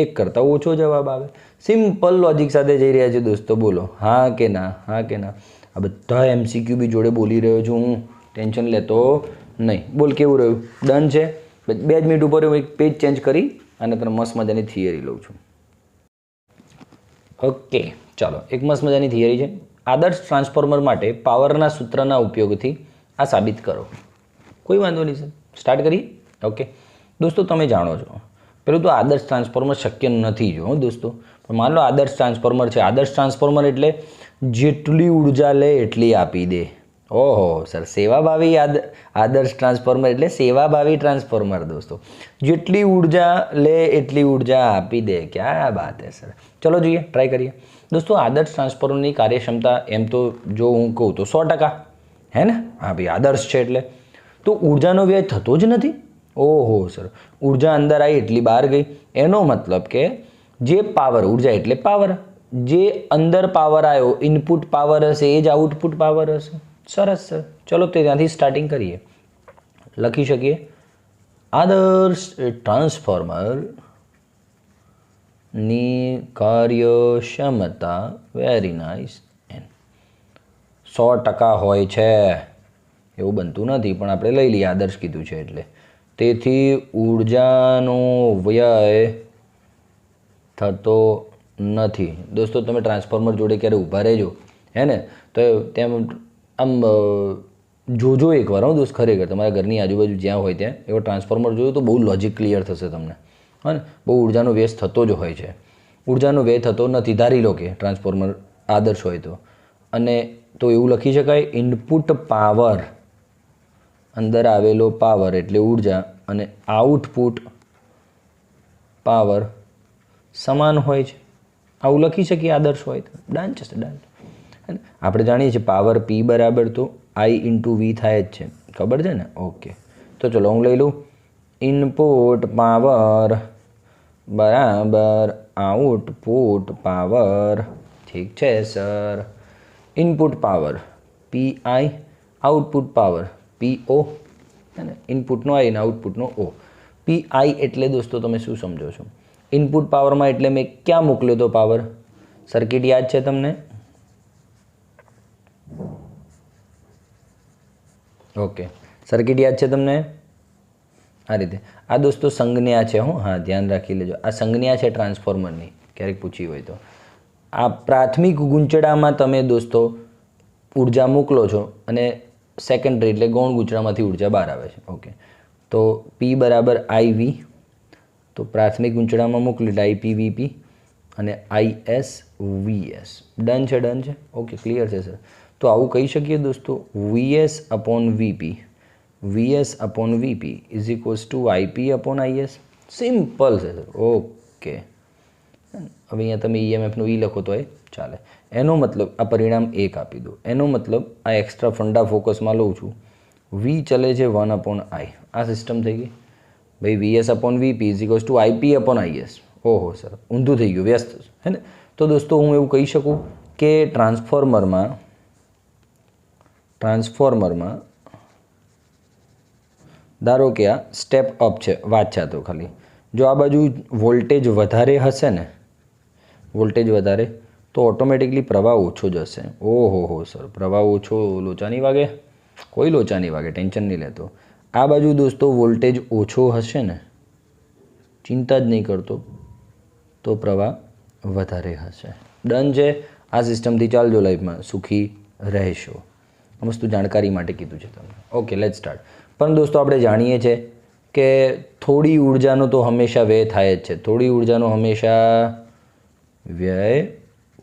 Speaker 1: 1 કરતાં ઓછો જવાબ આવે. સિમ્પલ લોજિક સાથે જઈ રહ્યા છે દોસ્તો. બોલો હા કે ના? હા કે ના? આ બધા MCQ બી જોડે બોલી રહ્યો છું હું, ટેન્શન લેતો નહીં. બોલ કેવું રહ્યું? ડન છે? 2 જ મિનિટ ઉપર હું એક પેજ ચેન્જ કરી અને તને મસ્ત મજાની થિયરી લઉં છું. ઓકે ચાલો, એક મસ્ત મજાની થિયરી છે. આદર્શ ટ્રાન્સફોર્મર માટે પાવરના સૂત્રના ઉપયોગથી આ સાબિત કરો. કોઈ વાંધો નહીં સર, સ્ટાર્ટ કરીએ. ઓકે દોસ્તો, તમે જાણો છો પેલું તો આદર્શ ટ્રાન્સફોર્મર શક્ય નથી જો દોસ્તો. પણ માન લો આદર્શ ટ્રાન્સફોર્મર છે. આદર્શ ટ્રાન્સફોર્મર એટલે જેટલી ઉર્જા લે એટલી આપી દે. ઓહો સર, સેવાભાવી આદર્શ ટ્રાન્સફોર્મર એટલે સેવાભાવી ટ્રાન્સફોર્મર દોસ્તો. જેટલી ઉર્જા લે એટલી ઉર્જા આપી દે. ક્યાં બાત હે સર. ચલો જોઈએ, ટ્રાય કરીએ દોસ્તો. આદર્શ ટ્રાન્સફોર્મરની કાર્યક્ષમતા એમ તો જો હું કહું તો 100%, હે ને? હા ભાઈ, આદર્શ છે એટલે તો ઉર્જાનો વ્યય થતો જ નથી. ઓહો સર, ઉર્જા અંદર આવી એટલી બહાર ગઈ. એનો મતલબ કે જે પાવર, ઉર્જા એટલે પાવર, જે અંદર પાવર આવ્યો ઇનપુટ પાવર હશે એ જ આઉટપુટ પાવર હશે. સરસ સર, ચલો તે ત્યાંથી સ્ટાર્ટિંગ કરીએ. લખી શકીએ આદર્શ ટ્રાન્સફોર્મરની કાર્યક્ષમતા, વેરી નાઇસ, 100% હોય છે એવું બનતું નથી, પણ આપણે લઈ લઈએ આદર્શ કીધું છે એટલે. તેથી ઉર્જાનો વ્યય થતો નથી. દોસ્તો તમે ટ્રાન્સફોર્મર જોડે ક્યારે ઊભા રહેજો, હે ને, તો તેમ આમ જોજો એકવાર. હું દોસ્ત ખરેખર તમારા ઘરની આજુબાજુ જ્યાં હોય ત્યાં એવો ટ્રાન્સફોર્મર જોયું તો બહુ લોજિક ક્લિયર થશે તમને. હા ને, બહુ ઉર્જાનો વેસ્ટ થતો જ હોય છે. ઉર્જાનો વ્યય થતો નથી, ધારી લો કે ટ્રાન્સફોર્મર આદર્શ હોય તો. અને તો એવું લખી શકાય ઇનપુટ પાવર, અંદર આવેલો પાવર એટલે ઉર્જા, અને આઉટપુટ પાવર સમાન હોય છે. આવું લખી શકીએ આદર્શ હોય તો. ડન છે ડન. આપણે જાણીએ છીએ પાવર P બરાબર તો I/V થાય જ છે, ખબર છે ને? ઓકે તો ચલો હું લઈ લઉં. ઇનપુટ પાવર બરાબર આઉટપુટ પાવર. ઠીક છે sir. Input power PI, output power PO, હે ને? ઇનપુટનો I ને આઉટપુટનો O. PI એટલે દોસ્તો તમે શું સમજો છો? ઇનપુટ પાવરમાં એટલે મેં ક્યાં મોકલ્યો તો પાવર? સર્કિટ યાદ છે તમને? ઓકે, સર્કિટ યાદ છે તમને? આ રીતે આ દોસ્તો સંજ્ઞા છે. હું હા, ધ્યાન રાખી લેજો. આ સંજ્ઞા છે ટ્રાન્સફોર્મરની, ક્યારેક પૂછી હોય તો. આ પ્રાથમિક ગૂંચળામાં તમે દોસ્તો ઉર્જા મોકલો છો અને સેકન્ડરી એટલે ગૌણ ગૂંચળામાંથી ઉર્જા બહાર આવે છે. ઓકે, તો P બરાબર IV, તો પ્રાથમિક ગૂંચળામાં મોકલી એટલે IPVP અને ISVS. ડન છે? ડન છે. ઓકે, ક્લિયર છે સર. તો આવું કહી શકીએ દોસ્તો VS/VP VS upon VP is equals to IP upon IS. Simple છે સર. ઓકે, હવે અહીંયા તમે EMFનું E લખો તો એ ચાલે. એનો મતલબ આ પરિણામ 1 આપી દો. એનો મતલબ આ એક્સ્ટ્રા ફંડા ફોકસમાં લઉં છું. V ચલે છે 1 અપોન I. આ સિસ્ટમ થઈ ગઈ ભાઈ. VS upon VP is equals two IP upon IS. ઓહો સર, ઊંધું થઈ ગયું, વ્યસ્ત છે ને. તો દોસ્તો હું એવું કહી શકું કે ટ્રાન્સફોર્મરમાં ધારો કે આ સ્ટેપ અપ છે, વાત છે તો ખાલી. જો આ બાજુ વોલ્ટેજ વધારે હશે ને, વોલ્ટેજ વધારે, તો ઓટોમેટિકલી પ્રવાહ ઓછો જશે. ઓહો હો સર, પ્રવાહ ઓછો, લોચા નહીં વાગે? કોઈ લોચા નહીં વાગે, ટેન્શન નહીં લેતો. આ બાજુ દોસ્તો વોલ્ટેજ ઓછો હશે ને, ચિંતા જ નહીં કરતો, તો પ્રવાહ વધારે હશે. ડન છે. આ સિસ્ટમથી ચાલજો લાઈફમાં, સુખી રહેશો. આ વસ્તુ જાણકારી માટે કીધું છે તમને. Okay, late start. પણ દોસ્તો આપણે જાણીએ છીએ કે થોડી ઉર્જાનો તો હંમેશા વ્યય થાય જ છે. થોડી ઉર્જાનો હંમેશા વ્યય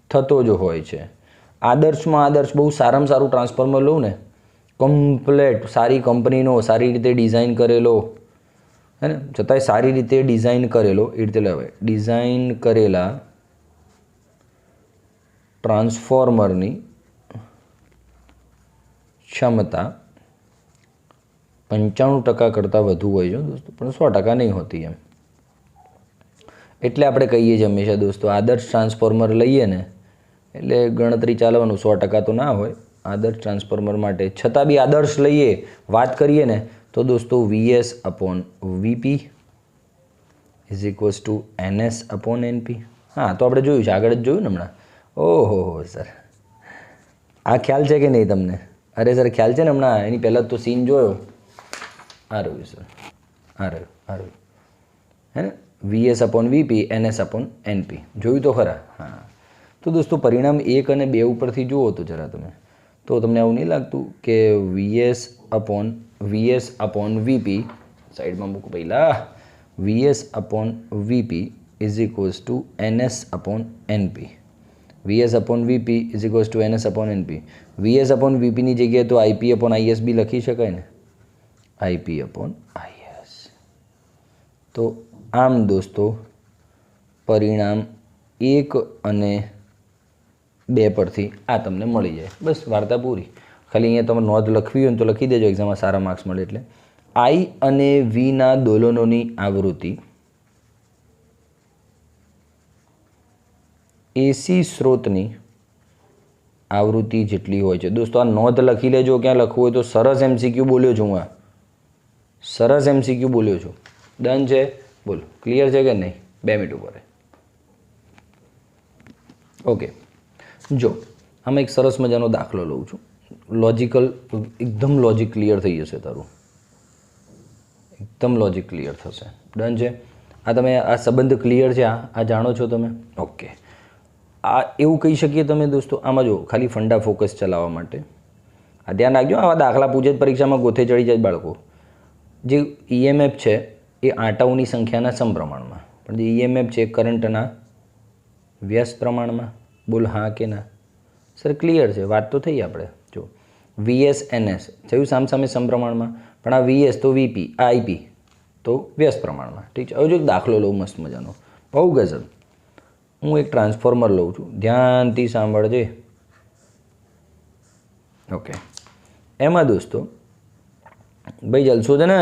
Speaker 1: થતો જ હોય છે. આદર્શ બહુ સારામાં સારું ટ્રાન્સફોર્મર લઉં ને, કમ્પ્લેટ સારી કંપનીનો, સારી રીતે ડિઝાઇન કરેલો, હે ને, છતાંય સારી રીતે ડિઝાઇન કરેલો, એ રીતે લેવાય. ડિઝાઇન કરેલા ટ્રાન્સફોર્મરની ક્ષમતા 95% કરતાં વધુ હોય છે દોસ્તો, પણ 100% નહીં હોતી એમ. એટલે આપણે કહીએ છીએ હંમેશા દોસ્તો, આદર્શ ટ્રાન્સફોર્મર લઈએ ને એટલે ગણતરી ચાલવાનું, 100% તો ના હોય આદર્શ ટ્રાન્સફોર્મર માટે. છતાં બી આદર્શ લઈએ, વાત કરીએ ને, તો દોસ્તો VS upon VP is equals to NS upon NP. હા, તો આપણે જોયું છે, આગળ જ જોયું ને હમણાં. ઓહો હો સર, આ ખ્યાલ છે કે નહીં તમને? અરે સર, ખ્યાલ છે ને હમણાં, એની પહેલાં જ તો સીન જોયો. આ રહ્યું સર, આ રહ્યું, હે ને, VS upon VP NS upon NP. જોયું તો ખરા? હા. તો દોસ્તો પરિણામ 1 અને 2 ઉપરથી જુઓ તો જરા તમે, તો તમને આવું નહીં લાગતું કે VS અપોન VP, સાઈડમાં મૂકો પહેલાં, VS upon VP is equals to NS upon NP. VS upon VP is equals to NS upon NP. VS upon VPની જગ્યાએ તો IP અપોન IS બી લખી શકાય ને, IP અપોન IS. તો આમ દોસ્તો પરિણામ 1 અને 2 પરથી આ તમને મળી જાય. બસ વાર્તા પૂરી. ખાલી અહીંયા તમે નોંધ લખવી હોય ને તો લખી દેજો, એક્ઝામમાં સારા માર્ક્સ મળે એટલે. I અને Vના દોલનોની આવૃત્તિ AC સ્ત્રોતની આવૃત્તિ જેટલી હોય છે. દોસ્તો આ નોંધ લખી લેજો, ક્યાં લખવું હોય તો. સરસ MCQ બોલ્યો છું હું, આ સરસ MCQ બોલ્યો છું. ડન છે? બોલો, ક્લિયર છે કે નહીં? 2 મિનિટ ઉપર. ઓકે, જો આમાં એક સરસ મજાનો દાખલો લઉં છું. લોજિકલ, એકદમ લોજિક ક્લિયર થઈ જશે તારું, એકદમ લોજિક ક્લિયર થશે. ડન છે? આ તમે આ સંબંધ ક્લિયર છે? આ જાણો છો તમે? ઓકે. આ એવું કહી શકીએ તમે દોસ્તો, આમાં જો ખાલી ફંડા ફોકસ ચલાવવા માટે આ ધ્યાન રાખજો. આવા દાખલા પૂછે જ પરીક્ષામાં, ગોથે ચડી જાય બાળકો. જે EMF છે એ આંટાઓની સંખ્યાના સમપ્રમાણમાં, પણ જે EMF છે એ કરંટના વ્યસ્ત પ્રમાણમાં. બોલ હા કે ના? સર ક્લિયર છે, વાત તો થઈ આપણે. જો VS NS થયું સામસામે સમપ્રમાણમાં, પણ આ VS તો VP, આ IP તો વ્યસ્ત પ્રમાણમાં. ઠીક છે? હવે જો એક દાખલો લઉં મસ્ત મજાનો, બહુ ગજબ. હું એક ટ્રાન્સફોર્મર લઉં છું, ધ્યાનથી સાંભળજે. ઓકે, એમાં દોસ્તો ભાઈ જલસો છે ને,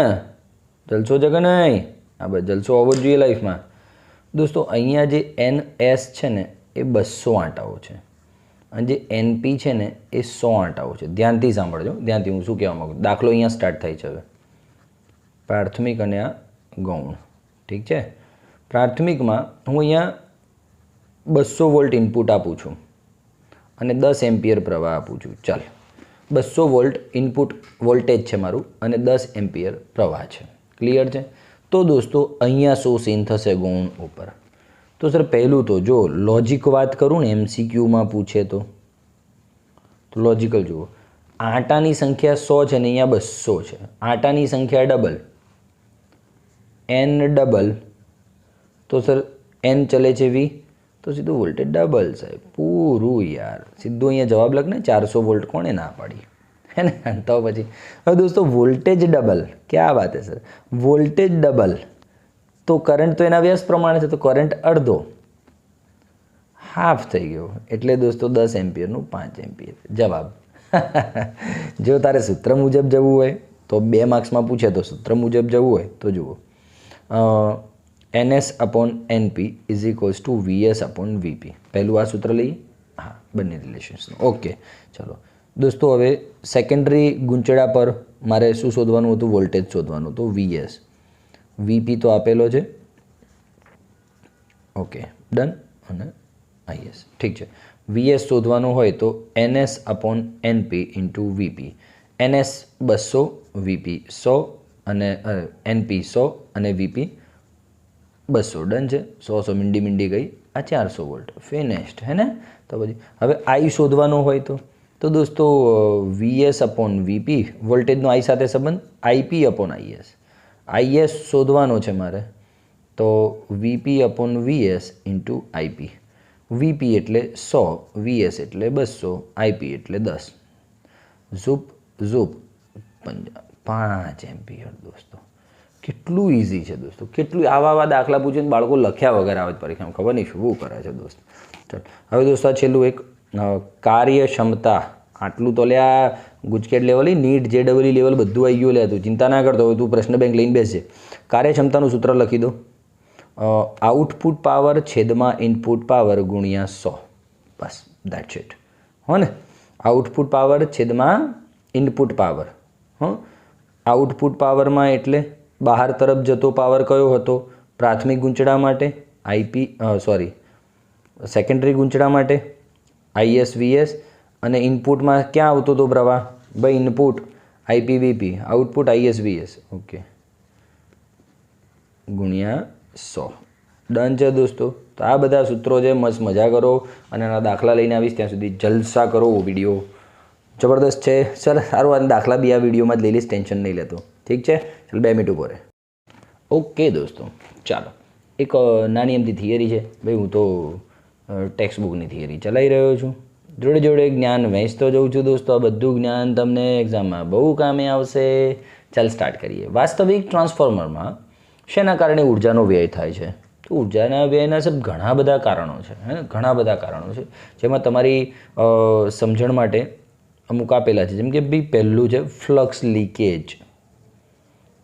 Speaker 1: જલસો છે કે નહીં? હા બસ, જલસો હોવો જ જોઈએ લાઈફમાં. દોસ્તો અહીંયા જે NS છે ને એ 200 આંટાઓ છે, અને જે NP છે ને એ 100 આંટાઓ છે. ધ્યાનથી સાંભળજો, ધ્યાનથી. હું શું કહેવા માગું, દાખલો અહીંયા સ્ટાર્ટ થાય છે હવે. પ્રાથમિક અને આ ગૌણ. ઠીક છે? પ્રાથમિકમાં હું અહીંયા 200 વોલ્ટ ઇનપુટ આપું છું અને 10 એમ્પિયર પ્રવાહ આપું છું. ચાલ, 200 વોલ્ટ ઇનપુટ વોલ્ટેજ છે મારું અને 10 એમ્પિયર પ્રવાહ છે. ક્લિયર છે? તો દોસ્તો અહીંયા શું સીન થશે ગૌણ ઉપર? તો સર પહેલું તો જો લોજિક વાત કરું ને, MCQમાં પૂછે તો લોજિકલ જુઓ. આંટાની સંખ્યા 100 છે ને અહીંયા 200 છે. આંટાની સંખ્યા ડબલ, N ડબલ, તો સર N ચલે છે V, તો સીધું વોલ્ટેજ ડબલ સાહેબ. પૂરું યાર, સીધું અહીંયા જવાબ લખ ને, 400 વોલ્ટ. કોણે ના પાડી? है ना। तो પછી હવે દોસ્તો વોલ્ટેજ ડબલ, ક્યાં વાત હે સર, વોલ્ટેજ ડબલ તો કરંટ તો એના વ્યસ્ત પ્રમાણે છે, તો કરંટ અડધો, હાફ થઈ ગયો, એટલે દોસ્તો 10 એમ્પિયરનું 5 એમ્પિયર જવાબ। જો તારે સૂત્ર મુજબ જવું હોય તો 2 માર્ક્સમાં પૂછે તો સૂત્ર મુજબ જવું હોય તો જુઓ, NS/NP = VS/VP। પહેલું આ સૂત્ર લઈએ, હા બંને રિલેશન્સનું, ઓકે। ચલો દોસ્તો હવે સેકન્ડરી ગુંચળા પર મારે શું શોધવાનું હતું, વોલ્ટેજ શોધવાનું હતું, VS, VP તો આપેલો છે, ઓકે ડન, અને IS ઠીક છે। VS શોધવાનું હોય તો NS/NP × VP, NS 200, VP 100 અને NP 100 અને VP 200, ડન છે। 100 મીંડી ગઈ, આ 400 વોલ્ટ ફિનિશ્ડ, હે ને। તો પછી હવે I શોધવાનો હોય તો દોસ્તો VS/VP, વોલ્ટેજનો I સાથે સંબંધ, IP/IS, IS શોધવાનો છે મારે તો VP/VS × IP, VP એટલે 100, VS એટલે 200, IP એટલે 10, ઝૂપ ઝૂપ 5 એમ્પિયર। દોસ્તો કેટલું ઇઝી છે દોસ્તો, કેટલું આવા દાખલા પૂછીને બાળકો લખ્યા વગર આવે પરીક્ષામાં, ખબર નહીં શું કરે છે દોસ્ત। ચાલો હવે દોસ્તો આ છેલ્લું એક કાર્યક્ષમતા, આટલું તો લ્યા GUJCET level, NEET JEE level બધું આવી ગયું લે, તું ચિંતા ના કરતો, તું પ્રશ્ન બેંક લઈને બેસજે। કાર્યક્ષમતાનું સૂત્ર લખી દો, આઉટપુટ પાવર છેદમાં ઇનપુટ પાવર ગુણ્યા 100, બસ દેટ્સ ઇટ, હો ને। આઉટપુટ પાવર છેદમાં ઇનપુટ પાવર, હો, આઉટપુટ પાવરમાં એટલે બહાર તરફ જતો પાવર કયો હતો, પ્રાથમિક ગુંચળા માટે સેકન્ડરી ગુંચળા માટે IS VS, અને ઇનપુટમાં ક્યાં આવતો હતો પ્રવાહ, ભાઈ input IP VP, output IS VS, okay, ગુણ્યા 100, ડન છે દોસ્તો। તો આ બધા સૂત્રો છે, મસ્ત મજા કરો, અને એના દાખલા લઈને આવીશ ત્યાં સુધી જલસા કરો, વિડીયો જબરદસ્ત છે। ચાલ સારું, આ દાખલા બી આ વિડીયોમાં જ લઈ લઈશ, ટેન્શન નહીં લેતો, ઠીક છે। ચાલ 2 મિનિટ ઉભો રહે, ઓકે દોસ્તો। ચાલો એક નાની એમથી થિયરી છે, ભાઈ હું તો ટેક્સ્ટ બુકની થિયરી ચલાવી રહ્યો છું, જોડે જોડે જ્ઞાન વહેંચતો જઉં છું દોસ્તો। આ બધું જ્ઞાન તમને એક્ઝામમાં બહુ કામે આવશે। ચાલ સ્ટાર્ટ કરીએ। વાસ્તવિક ટ્રાન્સફોર્મરમાં શેના કારણે ઉર્જાનો વ્યય થાય છે, તો ઉર્જાના વ્યયના સર ઘણા બધા કારણો છે, હે ને, ઘણા બધા કારણો છે, જેમાં તમારી સમજણ માટે અમુક આપેલા છે, જેમ કે ભાઈ પહેલું છે ફ્લક્સ લીકેજ।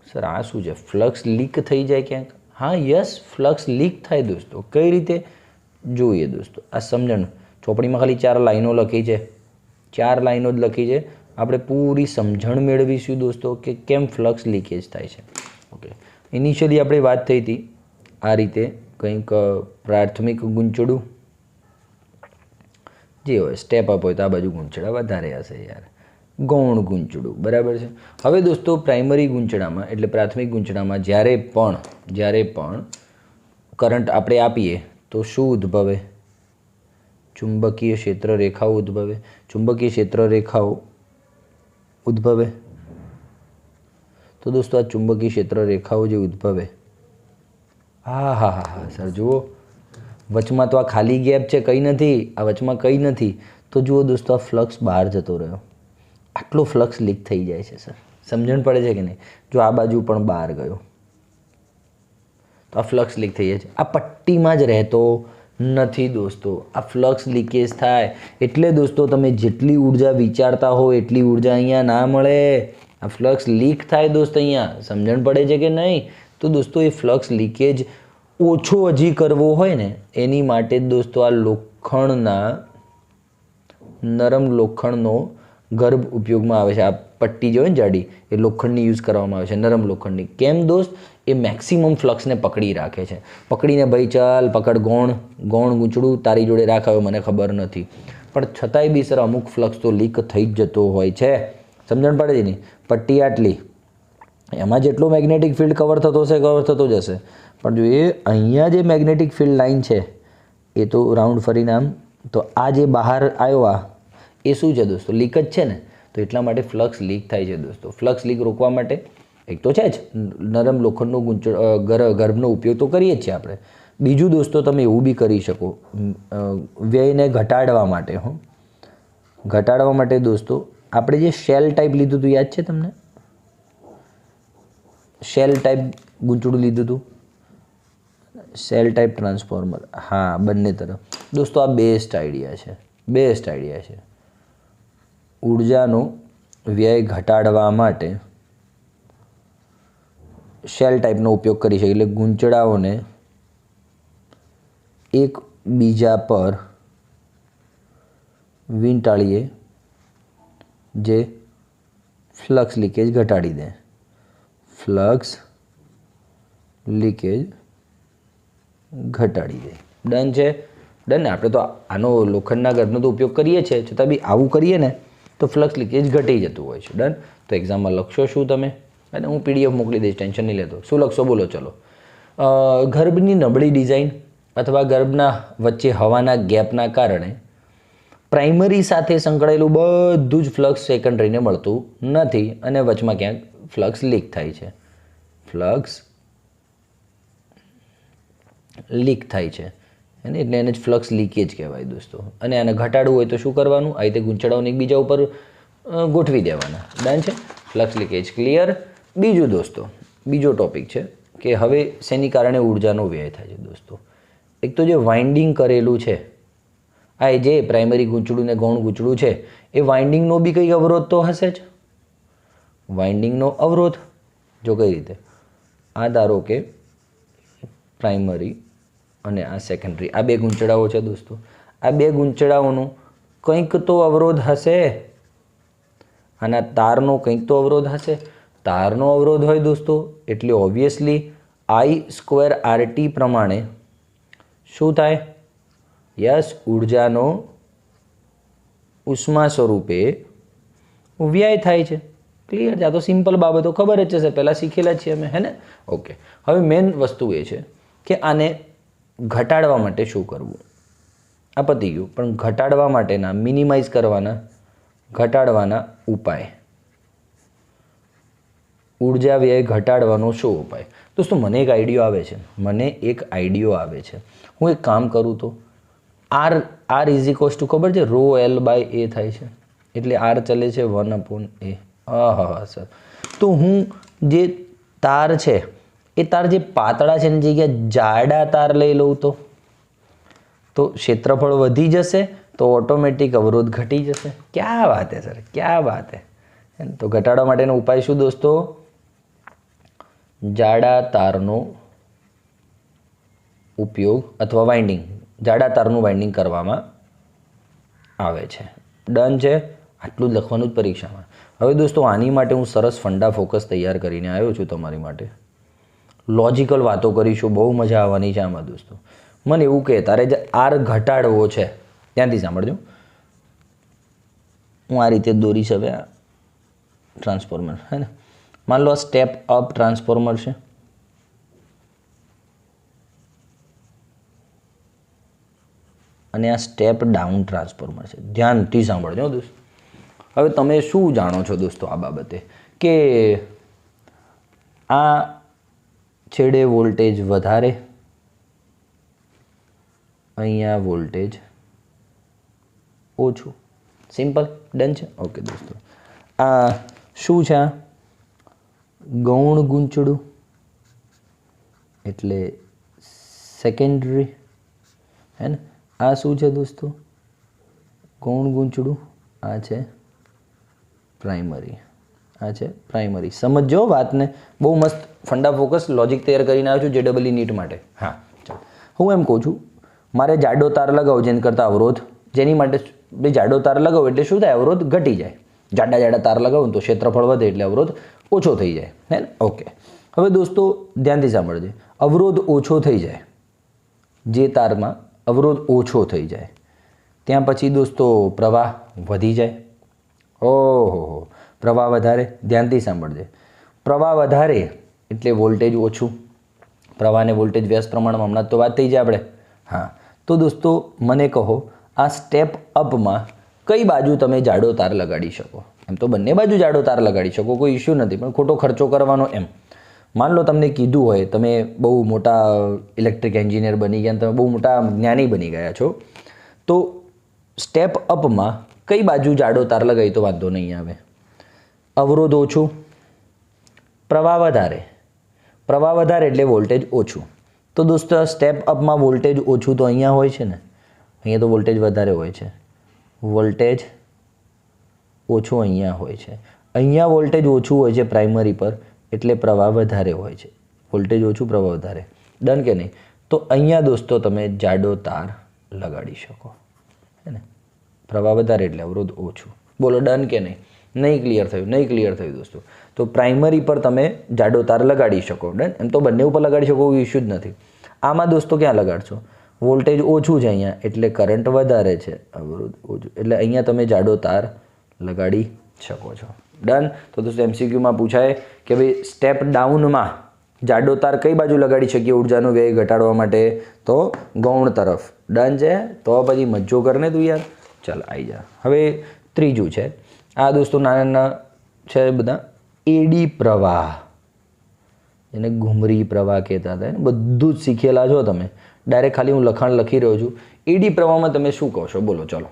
Speaker 1: સર આ શું છે, ફ્લક્સ લીક થઈ જાય ક્યાંક, હા યસ, ફ્લક્સ લીક થાય દોસ્તો, કઈ રીતે જોઈએ દોસ્તો, આ સમજણ ચોપડીમાં ખાલી 4 લાઈનો લખી છે, 4 લાઈનો જ લખી છે, આપણે પૂરી સમજણ મેળવીશું દોસ્તો કે કેમ ફ્લક્સ લીકેજ થાય છે, ઓકે। ઇનિશિયલી આપણે વાત થઈ હતી આ રીતે કંઈક પ્રાથમિક ગુંચળું જે હોય, સ્ટેપ અપ હોય તો આ બાજુ ગુંચળા વધારે હશે યાર, ગૌણ ગુંચળું, બરાબર છે। હવે દોસ્તો પ્રાઇમરી ગુંચળામાં એટલે પ્રાથમિક ગુંચળામાં જ્યારે પણ કરંટ આપણે આપીએ તો શું ઉદ્ભવે, ચુંબકીય ક્ષેત્ર રેખાઓ ઉદ્ભવે, ચુંબકીય ક્ષેત્ર રેખાઓ ઉદ્ભવે। તો દોસ્તો આ ચુંબકીય ક્ષેત્ર રેખાઓ જે ઉદ્ભવે, હા હા હા હા સર જુઓ, વચમાં તો આ ખાલી ગેપ છે, કંઈ નથી, આ વચમાં કંઈ નથી, તો જુઓ દોસ્તો આ ફ્લક્સ બહાર જતો રહ્યો, આટલો ફ્લક્સ લીક થઈ જાય છે સર, સમજણ પડે છે કે નહીં। જો આ બાજુ પણ બહાર ગયો તો આ ફ્લક્સ લીક થઈ જાય છે, આ પટ્ટીમાં જ રહેતો નથી દોસ્તો, આ ફ્લક્સ લીકેજ થાય એટલે દોસ્તો તમે જેટલી ઉર્જા વિચારતા હો એટલી ઉર્જા અહીંયા ના મળે, આ ફ્લક્સ લીક થાય દોસ્ત, અહીંયા સમજણ પડે છે કે નહીં। તો દોસ્તો એ ફ્લક્સ લીકેજ ઓછો હજી કરવો હોય ને એની માટે દોસ્તો આ નરમ લોખંડનો ગર્ભ ઉપયોગમાં આવે છે, આ પટ્ટી જો હોય ને જાડી એ લોખંડની યુઝ કરવામાં આવે છે, નરમ લોખંડની, કેમ દોસ્ત, એ મેક્સિમમ ફ્લક્સને પકડી રાખે છે, પકડીને ભાઈ ચાલ પકડ, ગૌણ ગુંચળું તારી જોડે રાખાયો મને ખબર નથી, પણ છતાંય બી સર અમુક ફ્લક્સ તો લીક થઈ જ જતો હોય છે, સમજણ પડે છે નહીં। પટ્ટી આટલી, એમાં જેટલો મેગ્નેટિક ફિલ્ડ કવર થતો જ હશે, પણ જો એ અહીંયા જે મેગ્નેટિક ફિલ્ડ લાઇન છે એ તો રાઉન્ડ ફરીને આમ, તો આ જે બહાર આવ્યો આ એ શું છે દોસ્તો, લીક જ છે ને, તો એટલા માટે ફ્લક્સ લીક થાય છે દોસ્તો। ફ્લક્સ લીક રોકવા માટે એક તો છે જ નરમ લોખંડનો ગર્ભનો ઉપયોગ તો કરીએ જ છીએ આપણે, બીજું દોસ્તો તમે એવું બી કરી શકો વ્યયને ઘટાડવા માટે, ઘટાડવા માટે દોસ્તો આપણે જે શેલ ટાઈપ લીધું હતું યાદ છે તમને? શેલ ટાઈપ ગૂંચળું લીધું હતું, શેલ ટાઈપ ટ્રાન્સફોર્મર. હા, બંને તરફ. દોસ્તો આ બેસ્ટ આઈડિયા છે. ઉર્જાનો વ્યય ઘટાડવા માટે શેલ ટાઈપનો ઉપયોગ કરી શકે, એટલે ગૂંચળાઓને એક બીજા પર વીંટાળીએ જે ફ્લક્સ લીકેજ ઘટાડી દે. ડન છે? ડન ને? આપણે તો આનો લોખંડના ગરબનો તો ઉપયોગ કરીએ છીએ, છતાં બી આવું કરીએ ને તો ફ્લક્સ લીકેજ ઘટી જતું હોય છે. ડન. તો એક્ઝામમાં લખશો શું તમે? અને હું PDF મોકલી દઈશ, ટેન્શન નહીં લેતો. શું લખશો બોલો? ચલો. ગર્ભની નબળી ડિઝાઇન અથવા ગર્ભના વચ્ચે હવાના ગેપના કારણે પ્રાઇમરી સાથે સંકળાયેલું બધું જ ફ્લક્સ સેકન્ડરીને મળતું નથી અને વચમાં ક્યાંક ફ્લક્સ લીક થાય છે. અને એટલે એને જ ફ્લક્સ લીકેજ કહેવાય દોસ્તો. અને આને ઘટાડવું હોય તો શું કરવાનું? આ રીતે ગૂંચળાઓને એકબીજા ઉપર ગોઠવી દેવાના. ડન છે? Flux leakage clear. બીજું દોસ્તો, બીજો ટોપિક છે કે હવે શેની કારણે ઉર્જાનો વ્યય થાય છે દોસ્તો? એક તો જે વાઇન્ડિંગ કરેલું છે, આ જે પ્રાઇમરી ગૂંચળું ને ગૌણ ગૂંચળું છે, એ વાઇન્ડિંગનો બી કંઈક અવરોધ તો હશે જ. વાઇન્ડિંગનો અવરોધ જો કઈ રીતે? આ ધારો કે પ્રાઇમરી અને આ સેકન્ડરી, આ બે ગૂંચળાઓ છે દોસ્તો. આ બે ગૂંચળાઓનું કંઈક તો અવરોધ હશે. આના તારનો કંઈક તો અવરોધ હશે. તારનો અવરોધ હોય દોસ્તો એટલે ઓબ્વિયસલી I²RT પ્રમાણે શું થાય? યસ, ઉર્જાનો ઉષ્મા સ્વરૂપે વ્યય થાય છે. ક્લિયર છે? આ તો સિમ્પલ બાબતો ખબર જ છે, પહેલાં શીખેલા છીએ અમે, હે ને? ઓકે. હવે મેઇન વસ્તુ એ છે કે આને ઘટાડવા માટે શું કરવું? આ પતી ગયું. પણ ઘટાડવા માટેના, મિનિમાઇઝ કરવાના, ઘટાડવાના ઉપાય. ઉર્જા વ્યય ઘટાડવાનો શું ઉપાય? દોસ્તો મને એક આઈડિયો આવે છે. હું એક કામ કરું તો R ખબર છે? ρL/A થાય છે. એટલે R ચલે છે 1/A. હા સર. તો હું જે તાર છે એ તાર જે પાતળા છે એની જગ્યાએ જાડા તાર લઈ લઉં તો ક્ષેત્રફળ વધી જશે, તો ઓટોમેટિક અવરોધ ઘટી જશે. ક્યાં વાત હે સર, ક્યાં વાત હે. તો ઘટાડવા માટેનો ઉપાય શું દોસ્તો? જાડા તારનો ઉપયોગ અથવા વાઇન્ડિંગ, જાડા તારનું વાઇન્ડિંગ કરવામાં આવે છે. ડન છે? આટલું જ લખવાનું જ પરીક્ષામાં. હવે દોસ્તો આની માટે હું સરસ ફંડા ફોકસ તૈયાર કરીને આવ્યો છું તમારી માટે. લોજિકલ વાતો કરીશું, બહુ મજા આવવાની છે આમાં દોસ્તો. મને એવું કહે તારે જે R ઘટાડવો છે, ત્યાંથી સાંભળજો. હું આ રીતે દોરીશ હવે આ ટ્રાન્સફોર્મર, હે ને? માન લો આ સ્ટેપ અપ ટ્રાન્સફોર્મર છે અને આ સ્ટેપ ડાઉન ટ્રાન્સફોર્મર છે. ધ્યાનથી સાંભળજો દોસ્તો. હવે તમે શું જાણો છો દોસ્તો આ બાબતે કે આ છેડે વોલ્ટેજ વધારે, અહીંયા વોલ્ટેજ ઓછું. સિમ્પલ. ડન છે? ઓકે દોસ્તો. આ શું છે? આ ગૌણ ગૂંચળું એટલે સેકન્ડરી, હે ને? આ શું છે દોસ્તો? ગૌણ ગૂંચળું. આ છે પ્રાઇમરી. સમજો વાતને. બહુ મસ્ત ફંડા ફોકસ લોજિક તૈયાર કરીને આવ્યો છું JEE નીટ માટે. હા, ચાલો. હું એમ કહું છું મારે જાડો તાર લગાવો જેને કરતાં અવરોધ, જેની માટે જાડો તાર લગાવો એટલે શું થાય? અવરોધ ઘટી જાય. જાડા તાર લગાવો તો ક્ષેત્રફળ વધે એટલે અવરોધ ઓછો થઈ જાય, હે ને? ઓકે. હવે દોસ્તો ધ્યાનથી સાંભળજે. અવરોધ ઓછો થઈ જાય, જે તારમાં અવરોધ ઓછો થઈ જાય ત્યાં પછી દોસ્તો પ્રવાહ વધી જાય. ઓહો, પ્રવાહ વધારે. ધ્યાનથી સાંભળજે. પ્રવાહ વધારે એટલે વોલ્ટેજ ઓછું. પ્રવાહ અને વોલ્ટેજ વ્યસ્ત પ્રમાણમાં હમણાં તો વાત થઈ જાય આપણે. હા, તો દોસ્તો મને કહો આ સ્ટેપ અપમાં કઈ બાજુ તમે જાડો તાર લગાડી શકો? એમ તો બંને બાજુ જાડો તાર લગાડી શકો, કોઈ ઇશ્યુ નથી, પણ ખોટો ખર્ચો કરવાનો એમ. માન લો તમને કીધું હોય, તમે બહુ મોટા ઇલેક્ટ્રિક એન્જિનિયર બની ગયા, તમે બહુ મોટા જ્ઞાની બની ગયા છો, તો સ્ટેપ અપમાં કઈ બાજુ જાડો તાર લગાવી તો વાંધો નહીં આવે? અવરોધ ઓછું, પ્રવાહ વધારે એટલે વોલ્ટેજ ઓછું. તો દોસ્તો સ્ટેપ અપમાં વોલ્ટેજ ઓછું તો અહીંયા હોય છે ને, અહીંયા તો વોલ્ટેજ વધારે હોય છે. વોલ્ટેજ ઓછું અહીંયા હોય છે. અહીંયા વોલ્ટેજ ઓછું હોય છે પ્રાઇમરી પર, એટલે પ્રવાહ વધારે હોય છે. વોલ્ટેજ ઓછું, પ્રવાહ વધારે. ડન કે નહીં? તો અહીંયા દોસ્તો તમે જાડો તાર લગાડી શકો, હે ને? પ્રવાહ વધારે એટલે અવરોધ ઓછું. બોલો ડન કે નહીં? નહીં ક્લિયર થયું દોસ્તો. તો પ્રાઇમરી પર તમે જાડો તાર લગાડી શકો. ડન? એમ તો બંને ઉપર લગાડી શકો, કોઈ ઇશ્યુ જ નથી. આમાં દોસ્તો ક્યાં લગાડશો? વોલ્ટેજ ઓછું છે અહીંયા એટલે કરંટ વધારે છે, અવરોધ ઓછું એટલે અહીંયા તમે જાડો તાર લગાડી શકો છો. ડન? તો દોસ્તો MCQમાં પૂછાય કે ભાઈ સ્ટેપ ડાઉનમાં જાડો તાર કઈ બાજુ લગાડી શકીએ ઉર્જાનો વ્યય ઘટાડવા માટે? તો ગૌણ તરફ. ડન છે? તો પછી મજ્જો કરને તું યાર. ચાલ આવી જા. હવે ત્રીજું છે, આ દોસ્તો નાના છે બધા, એડી પ્રવાહ, એને ઘુમરી પ્રવાહ કહેતા હતા. બધું જ શીખેલા છો તમે. ડાયરેક્ટ ખાલી હું લખાણ લખી રહ્યો છું. એડી પ્રવાહમાં તમે શું કહો છો? બોલો ચલો.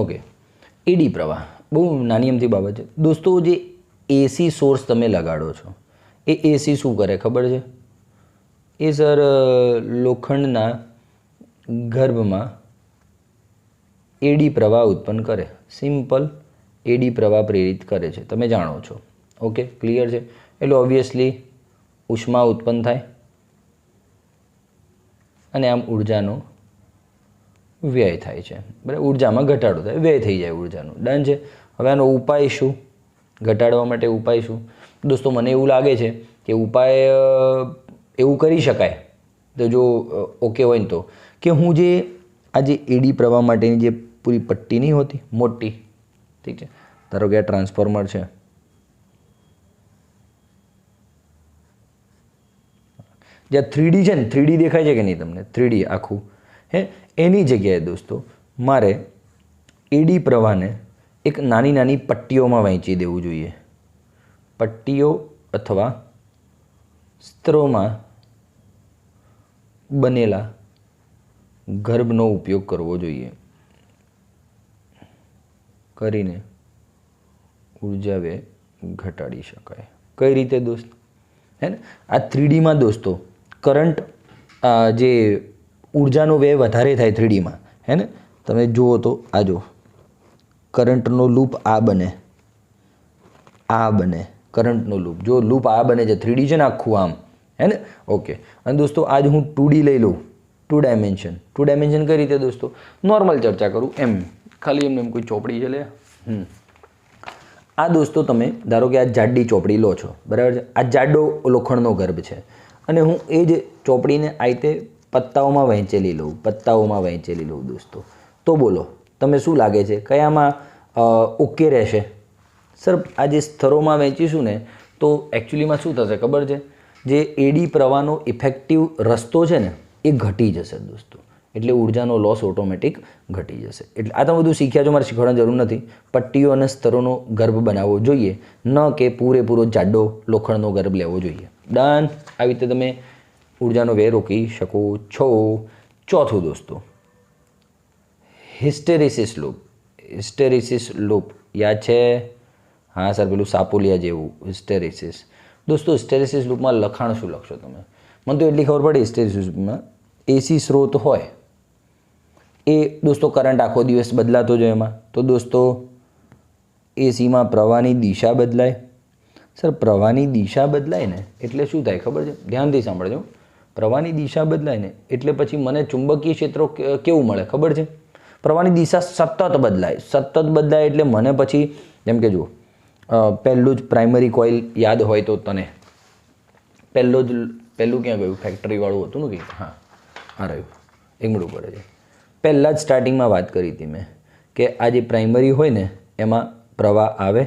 Speaker 1: ઓકે, એડી પ્રવાહ બહુ નાની અમથી બાબત છે દોસ્તો. જે એસી સોર્સ તમે લગાડો છો, એ એસી શું કરે ખબર છે? એ સર લોખંડના ગર્ભમાં એડી પ્રવાહ ઉત્પન્ન કરે. સિમ્પલ, એડી પ્રવાહ પ્રેરિત કરે છે, તમે જાણો છો. ઓકે, ક્લિયર છે? એટલે ઓબ્વિયસલી ઉષ્મા ઉત્પન્ન થાય અને આમ ઉર્જાનો વ્યય થાય છે. બરાબર? ઉર્જામાં ઘટાડો થાય, વ્યય થઈ જાય ઉર્જાનો. ડન છે? હવે આનો ઉપાય શું? ઘટાડવા માટે ઉપાય શું? દોસ્તો મને એવું લાગે છે કે ઉપાય એવું કરી શકાય, તો જો ઓકે હોય ને તો, કે હું જે આ જે એડી પ્રવાહ માટેની જે પૂરી પટ્ટી નહીં હોતી મોટી, ઠીક છે, ધારો કે આ ટ્રાન્સફોર્મર છે, જ્યાં 3D છે ને, 3D દેખાય છે કે નહીં તમને? 3D આખું, હે? એની જગ્યાએ દોસ્તો મારે એડી પ્રવાહને એક નાની નાની પટ્ટીઓમાં વહેંચી દેવું જોઈએ. પટ્ટીઓ અથવા સ્ત્રોમાં બનેલા ગર્ભનો ઉપયોગ કરવો જોઈએ, કરીને ઉર્જા વ્યય ઘટાડી શકાય. કઈ રીતે દોસ્ત? હે ને? આ 3Dમાં દોસ્તો કરંટ જે ઉર્જાનો વ્યય વધારે થાય 3Dમાં, હે ને? તમે જુઓ તો આ જો કરંટનો લૂપ આ બને, કરંટનો લૂપ, જો લૂપ આ બને છે, 3D છે ને આખું આમ, હે ને? ઓકે. અને દોસ્તો આજ હું 2D લઈ લઉં, 2 ડાયમેન્શન કઈ રીતે દોસ્તો? નોર્મલ ચર્ચા કરું એમ, ખાલી એમ કોઈ ચોપડી છે લે. આ દોસ્તો તમે ધારો કે આ જાડી ચોપડી લો છો, બરાબર છે? આ જાડો લોખંડનો ગર્ભ છે અને હું એ જ ચોપડીને આ રીતે પત્તાઓમાં વહેંચેલી લઉં દોસ્તો. તો બોલો તમે શું લાગે છે કયામાં ઓકે રહેશે? સર આ જે સ્તરોમાં વહેંચીશું ને તો એકચ્યુઅલીમાં શું થશે ખબર છે? જે એડી પ્રવાહનો ઇફેક્ટિવ રસ્તો છે ને એ ઘટી જશે દોસ્તો. એટલે ઉર્જાનો લોસ ઓટોમેટિક ઘટી જશે. એટલે આ તમે બધું શીખ્યા છો, મારે શીખવાની જરૂર નથી. પટ્ટીઓ અને સ્તરોનો ગર્ભ બનાવવો જોઈએ, ન કે પૂરેપૂરો જાડો લોખંડનો ગર્ભ લેવો જોઈએ. ડન? આવી રીતે તમે ઉર્જાનો વ્યય રોકી શકો છો. ચોથું દોસ્તો, હિસ્ટેરિસિસ લૂપ યાદ છે? હા સર, પેલું સાપોલિયા જેવું હિસ્ટેરિસિસ. દોસ્તો હિસ્ટેરિસિસ લૂપમાં લખાણ શું લખશો તમે? મને તો એટલી ખબર પડે, હિસ્ટેરિસિસ લૂપમાં એસી સ્ત્રોત હોય એ દોસ્તો કરંટ આખો દિવસ બદલાતો જ એમાં, તો દોસ્તો એસીમાં પ્રવાહની દિશા બદલાય. સર પ્રવાહની દિશા બદલાય ને એટલે શું થાય ખબર છે? ધ્યાનથી સાંભળજો. પ્રવાહની દિશા બદલાય ને એટલે પછી મને ચુંબકીય ક્ષેત્રો કેવું મળે ખબર છે? પ્રવાહની દિશા સતત બદલાય એટલે મને પછી જેમ કે જુઓ, પહેલું જ પ્રાઇમરી કોઇલ યાદ હોય તો તને પહેલું ક્યાં ગયું? ફેક્ટરીવાળું હતું ને કંઈક, હા આ રહ્યું, એકમડું પડે છે. પહેલાં જ સ્ટાર્ટિંગમાં વાત કરી હતી મેં કે આ જે પ્રાઇમરી હોય ને એમાં પ્રવાહ આવે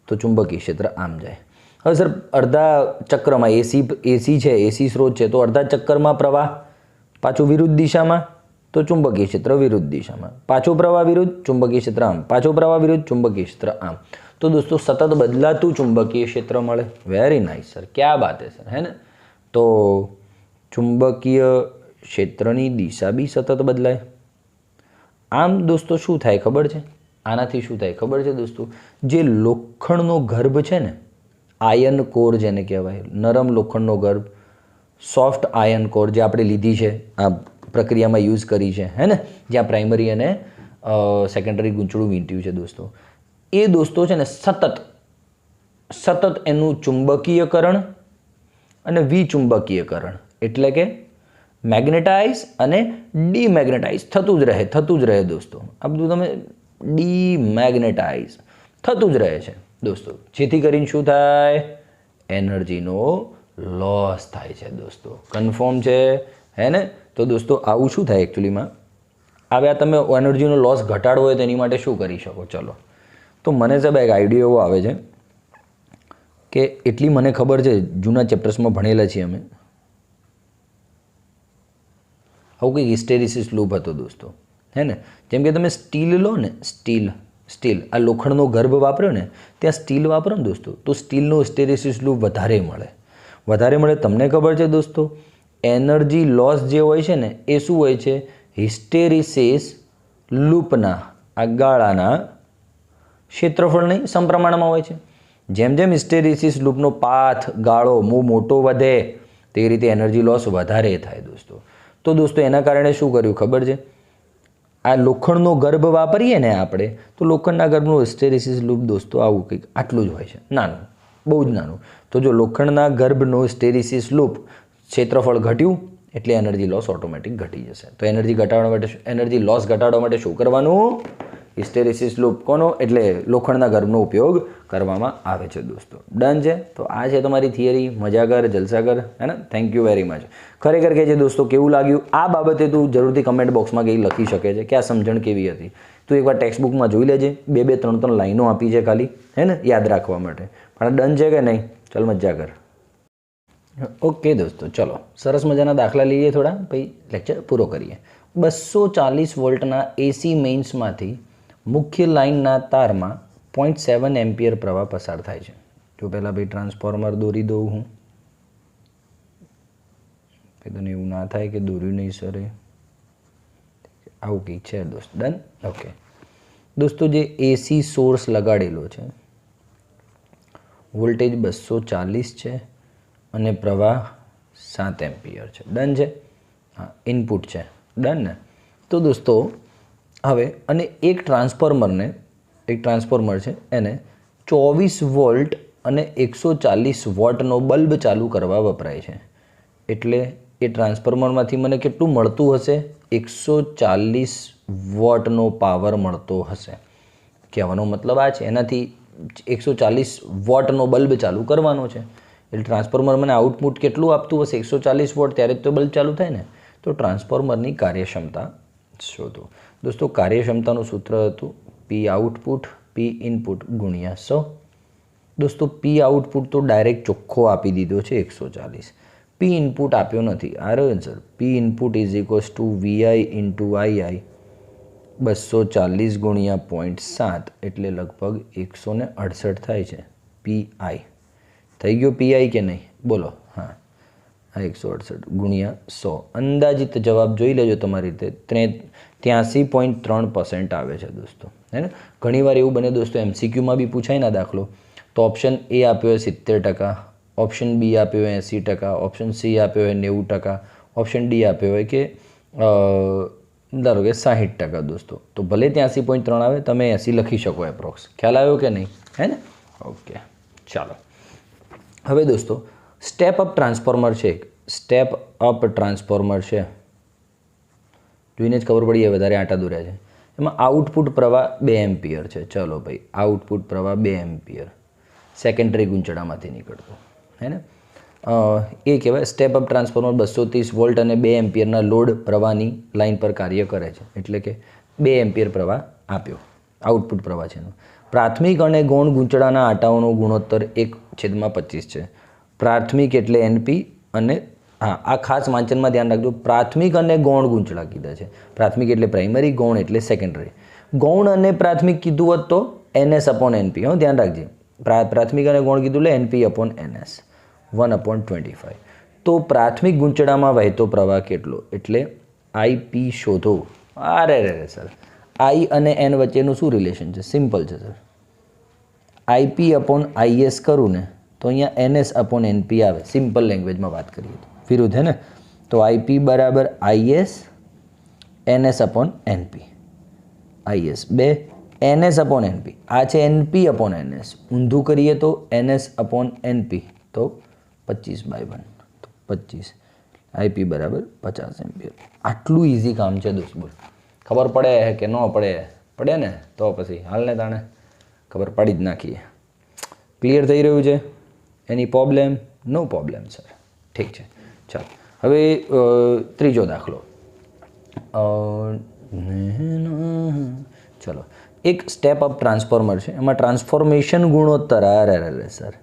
Speaker 1: તો ચુંબકીય ક્ષેત્ર આમ જાય. હવે સર અડધા ચક્રમાં એસી છે, એસી સ્ત્રોત છે, તો અડધા ચક્કરમાં પ્રવાહ પાછું વિરુદ્ધ દિશામાં, તો ચુંબકીય ક્ષેત્ર વિરુદ્ધ દિશામાં, પાછો પ્રવાહ વિરુદ્ધ, ચુંબકીય ક્ષેત્ર આમ, પાછો પ્રવાહ વિરુદ્ધ, ચુંબકીય ક્ષેત્ર આમ. તો દોસ્તો સતત બદલાતું ચુંબકીય ક્ષેત્ર મળે. વેરી નાઇસ સર, ક્યાં બાત હે સર, હે ને? તો ચુંબકીય ક્ષેત્રની દિશા બી સતત બદલાય. આમ દોસ્તો શું થાય ખબર છે? આનાથી શું થાય ખબર છે દોસ્તો? જે લોખંડનો ગર્ભ છે ને, આયન કોર જેને કહેવાય, નરમ લોખંડનો ગર્ભ, સોફ્ટ આયન કોર જે આપણે લીધી છે, આ પ્રક્રિયામાં યુઝ કરી છે, હે ને, જ્યાં પ્રાઇમરી અને સેકન્ડરી ગૂંચળું વીંટ્યું છે દોસ્તો, એ દોસ્તો છે ને સતત એનું ચુંબકીયકરણ અને વિચુંબકીયકરણ એટલે કે મેગ્નેટાઇઝ અને ડીમેગ્નેટાઇઝ થતું જ રહે દોસ્તો. આ બધું તમે ડીમેગ્નેટાઇઝ થતું જ રહે છે દોસ્તો, જેથી કરીને શું થાય? એનર્જીનો લોસ થાય છે દોસ્તો. કન્ફર્મ છે, હે ને? તો દોસ્તો આવું શું થાય એકચ્યુઅલીમાં? હવે આ તમે એનર્જીનો લોસ ઘટાડવો હોય તો એની માટે શું કરી શકો? ચલો, તો મને સાહેબ એક આઈડિયા એવો આવે છે કે એટલી મને ખબર છે, જૂના ચેપ્ટર્સમાં ભણેલા છીએ અમે, આવું કંઈક હિસ્ટેરિસિસ લૂપ હતો દોસ્તો, હે ને? જેમ કે તમે સ્ટીલ લો ને, સ્ટીલ આ લોખંડનો ગર્ભ વાપર્યો ને, ત્યાં સ્ટીલ વાપરો ને દોસ્તો, તો સ્ટીલનો હિસ્ટેરિસિસ લૂપ વધારે મળે. તમને ખબર છે દોસ્તો, એનર્જી લોસ જે હોય છે ને એ શું હોય છે? હિસ્ટેરિસિસ લૂપના આ ગાળાના ક્ષેત્રફળની સમપ્રમાણમાં હોય છે. જેમ જેમ હિસ્ટેરિસિસ લૂપનો પાથ ગાળો મોટો વધે તે રીતે એનર્જી લોસ વધારે થાય દોસ્તો. તો દોસ્તો એના કારણે શું કર્યું ખબર છે? આ લોખંડનો ગર્ભ વાપરીએ ને આપણે, તો લોખંડના ગર્ભનું હિસ્ટેરિસિસ લૂપ દોસ્તો આવું કંઈક આટલું જ હોય છે, નાનું, બહુ જ નાનું. તો જો લોખંડના ગર્ભનો હિસ્ટેરિસિસ લૂપ ક્ષેત્રફળ ઘટ્યું એટલે એનર્જી લોસ ઓટોમેટિક ઘટી જશે. તો એનર્જી લોસ ઘટાડવા માટે શું કરવાનું? હિસ્ટેરિસિસ લૂપ કોનો? એટલે લોખંડના ગર્ભનો ઉપયોગ કરવામાં આવે છે દોસ્તો. ડન છે? તો આ છે તમારી થિયરી. મજા કર, જલસા કર, હે ને? Thank you very much. ખરેખર કે છે દોસ્તો કેવું લાગ્યું આ બાબતે તું જરૂરથી કમેન્ટ બોક્સમાં કંઈ લખી શકે છે કે આ સમજણ કેવી હતી. તું એકવાર ટેક્સ્ટ બુકમાં જોઈ લેજે, 2-3 લાઈનો આપી છે ખાલી, હે ને, યાદ રાખવા માટે. પણ ડન છે કે નહીં? ચાલ મજા કર. ઓકે દોસ્તો, ચલો સરસ મજાના દાખલા લઈએ થોડા, પછી લેક્ચર પૂરો કરીએ. 240 વોલ્ટના એસી મેઇન્સમાંથી મુખ્ય લાઇનના તારમાં 0.7 એમ્પિયર પ્રવાહ પસાર થાય છે. જો પહેલાં ભાઈ ટ્રાન્સફોર્મર દોરી દઉં હું, તને એવું ના થાય કે દોર્યું નહીં સરે, આવું કંઈક છે દોસ્ત. ડન? ઓકે દોસ્તો, જે એસી સોર્સ લગાડેલો છે, વોલ્ટેજ 240 છે અને પ્રવાહ 7 એમ્પિયર છે. ડન છે? હા, ઇનપુટ છે. ડન ને? તો દોસ્તો હવે અને એક ટ્રાન્સફોર્મર છે, એને 24 વોલ્ટ અને 140 વોટનો બલ્બ ચાલુ કરવા વપરાય છે. એટલે એ ટ્રાન્સફોર્મરમાંથી મને કેટલું મળતું હશે? 140 વોટનો પાવર મળતો હશે. કહેવાનો મતલબ આ છે, એનાથી 140 વોટનો બલ્બ ચાલુ કરવાનો છે. એટલે ટ્રાન્સફોર્મર મને આઉટપુટ કેટલું આપતું હશે? 140 વોટ, ત્યારે તો બલ્બ ચાલુ થાય ને. તો ટ્રાન્સફોર્મરની કાર્યક્ષમતા શોધો દોસ્તો. કાર્યક્ષમતાનું સૂત્ર હતું પી આઉટપુટ પી ઇનપુટ ગુણ્યા 100. દોસ્તો પી આઉટપુટ તો ડાયરેક્ટ ચોખ્ખો આપી દીધો છે 140. પી ઇનપુટ આપ્યો નથી. આ રહ્યો answer. P input is equals two Vi into II 240 ગુણ્યા 0.7 એટલે લગભગ 168 થાય છે. પીઆઈ થઈ ગયો પીઆઈ કે નહીં? બોલો. હા, 168 ગુણ્યા 100. અંદાજિત જવાબ જોઈ લેજો તમારી રીતે, 83.3% આવે છે દોસ્તો, હે ને? ઘણીવાર એવું બને દોસ્તો, એમસીક્યુમાં બી પૂછાય ના દાખલો, તો ઓપ્શન એ આપ્યો હોય 70%, ઓપ્શન બી આપ્યો હોય 80%, ઓપ્શન સી આપ્યો હોય 90%, ઓપ્શન ડી આપ્યો હોય કે ધારો કે 60% દોસ્તો. તો ભલે 83.3 આવે, તમે 80 લખી શકો એપ્રોક્સ. ખ્યાલ આવ્યો કે નહીં? હે ને? ઓકે, ચાલો. હવે દોસ્તો સ્ટેપ અપ ટ્રાન્સફોર્મર છે, સ્ટેપ અપ ટ્રાન્સફોર્મર છે, જોઈને જ ખબર પડી વધારે આંટા દોર્યા છે. એમાં આઉટપુટ પ્રવાહ 2 એમ્પિયર છે. ચલો ભાઈ, આઉટપુટ પ્રવાહ 2 એમ્પિયર સેકન્ડરી ગુંચળામાંથી નીકળતો, હે ને? એ કહેવાય સ્ટેપ અપ ટ્રાન્સફોર્મર. 230 વોલ્ટ અને 2 એમ્પિયરના લોડ પ્રવાહની લાઇન પર કાર્ય કરે છે. એટલે કે 2 એમ્પિયર પ્રવાહ આપ્યો, આઉટપુટ પ્રવાહ છે એનો. પ્રાથમિક અને ગૌણ ગુંચળાના આંટાઓનો ગુણોત્તર 1/25 છે. પ્રાથમિક એટલે એનપી અને હા, આ ખાસ વાંચનમાં ધ્યાન રાખજો, પ્રાથમિક અને ગૌણ ગુંચળા કીધા છે. પ્રાથમિક એટલે પ્રાઇમરી, ગૌણ એટલે સેકન્ડરી. ગૌણ અને પ્રાથમિક કીધું હોત તો NS અપોન NP, હા ધ્યાન રાખજે. પ્રાથમિક અને ગૌણ કીધું એટલે NP અપોન NS 1/25. તો પ્રાથમિક ગુંચળામાં વહેતો પ્રવાહ કેટલો? એટલે IP શોધો. અરે સર, આઈ અને એન વચ્ચેનું શું રિલેશન છે? સિમ્પલ છે સર, આઈપી અપોન આઈએસ કરું ને તો અહીંયા એનએસ અપોન એનપી આવે. સિમ્પલ લેંગ્વેજમાં વાત કરીએ તો વિરુદ્ધ હે ને. તો આઈપી બરાબર IS NS upon NP. IS બે એનએસ અપોન એનપી, આ છે એનપી અપોન એનએસ. ઊંધું કરીએ તો એનએસ અપોન એનપી, તો 25/1, તો 25. આઈપી બરાબર 50 એમ્પિયર. આટલું ઇઝી કામ છે દોસ્ત. બોલ ખબર પડે કે ન પડે? પડે ને, તો પછી હાલને તાણે ખબર પાડી જ નાખીએ. ક્લિયર થઈ રહ્યું છે? એની પ્રોબ્લેમ? નો પ્રોબ્લેમ સર. ઠીક છે, ચાલો હવે ત્રીજો દાખલો. ચલો, એક સ્ટેપ અપ ટ્રાન્સફોર્મર છે, એમાં ટ્રાન્સફોર્મેશન ગુણોત્તર સર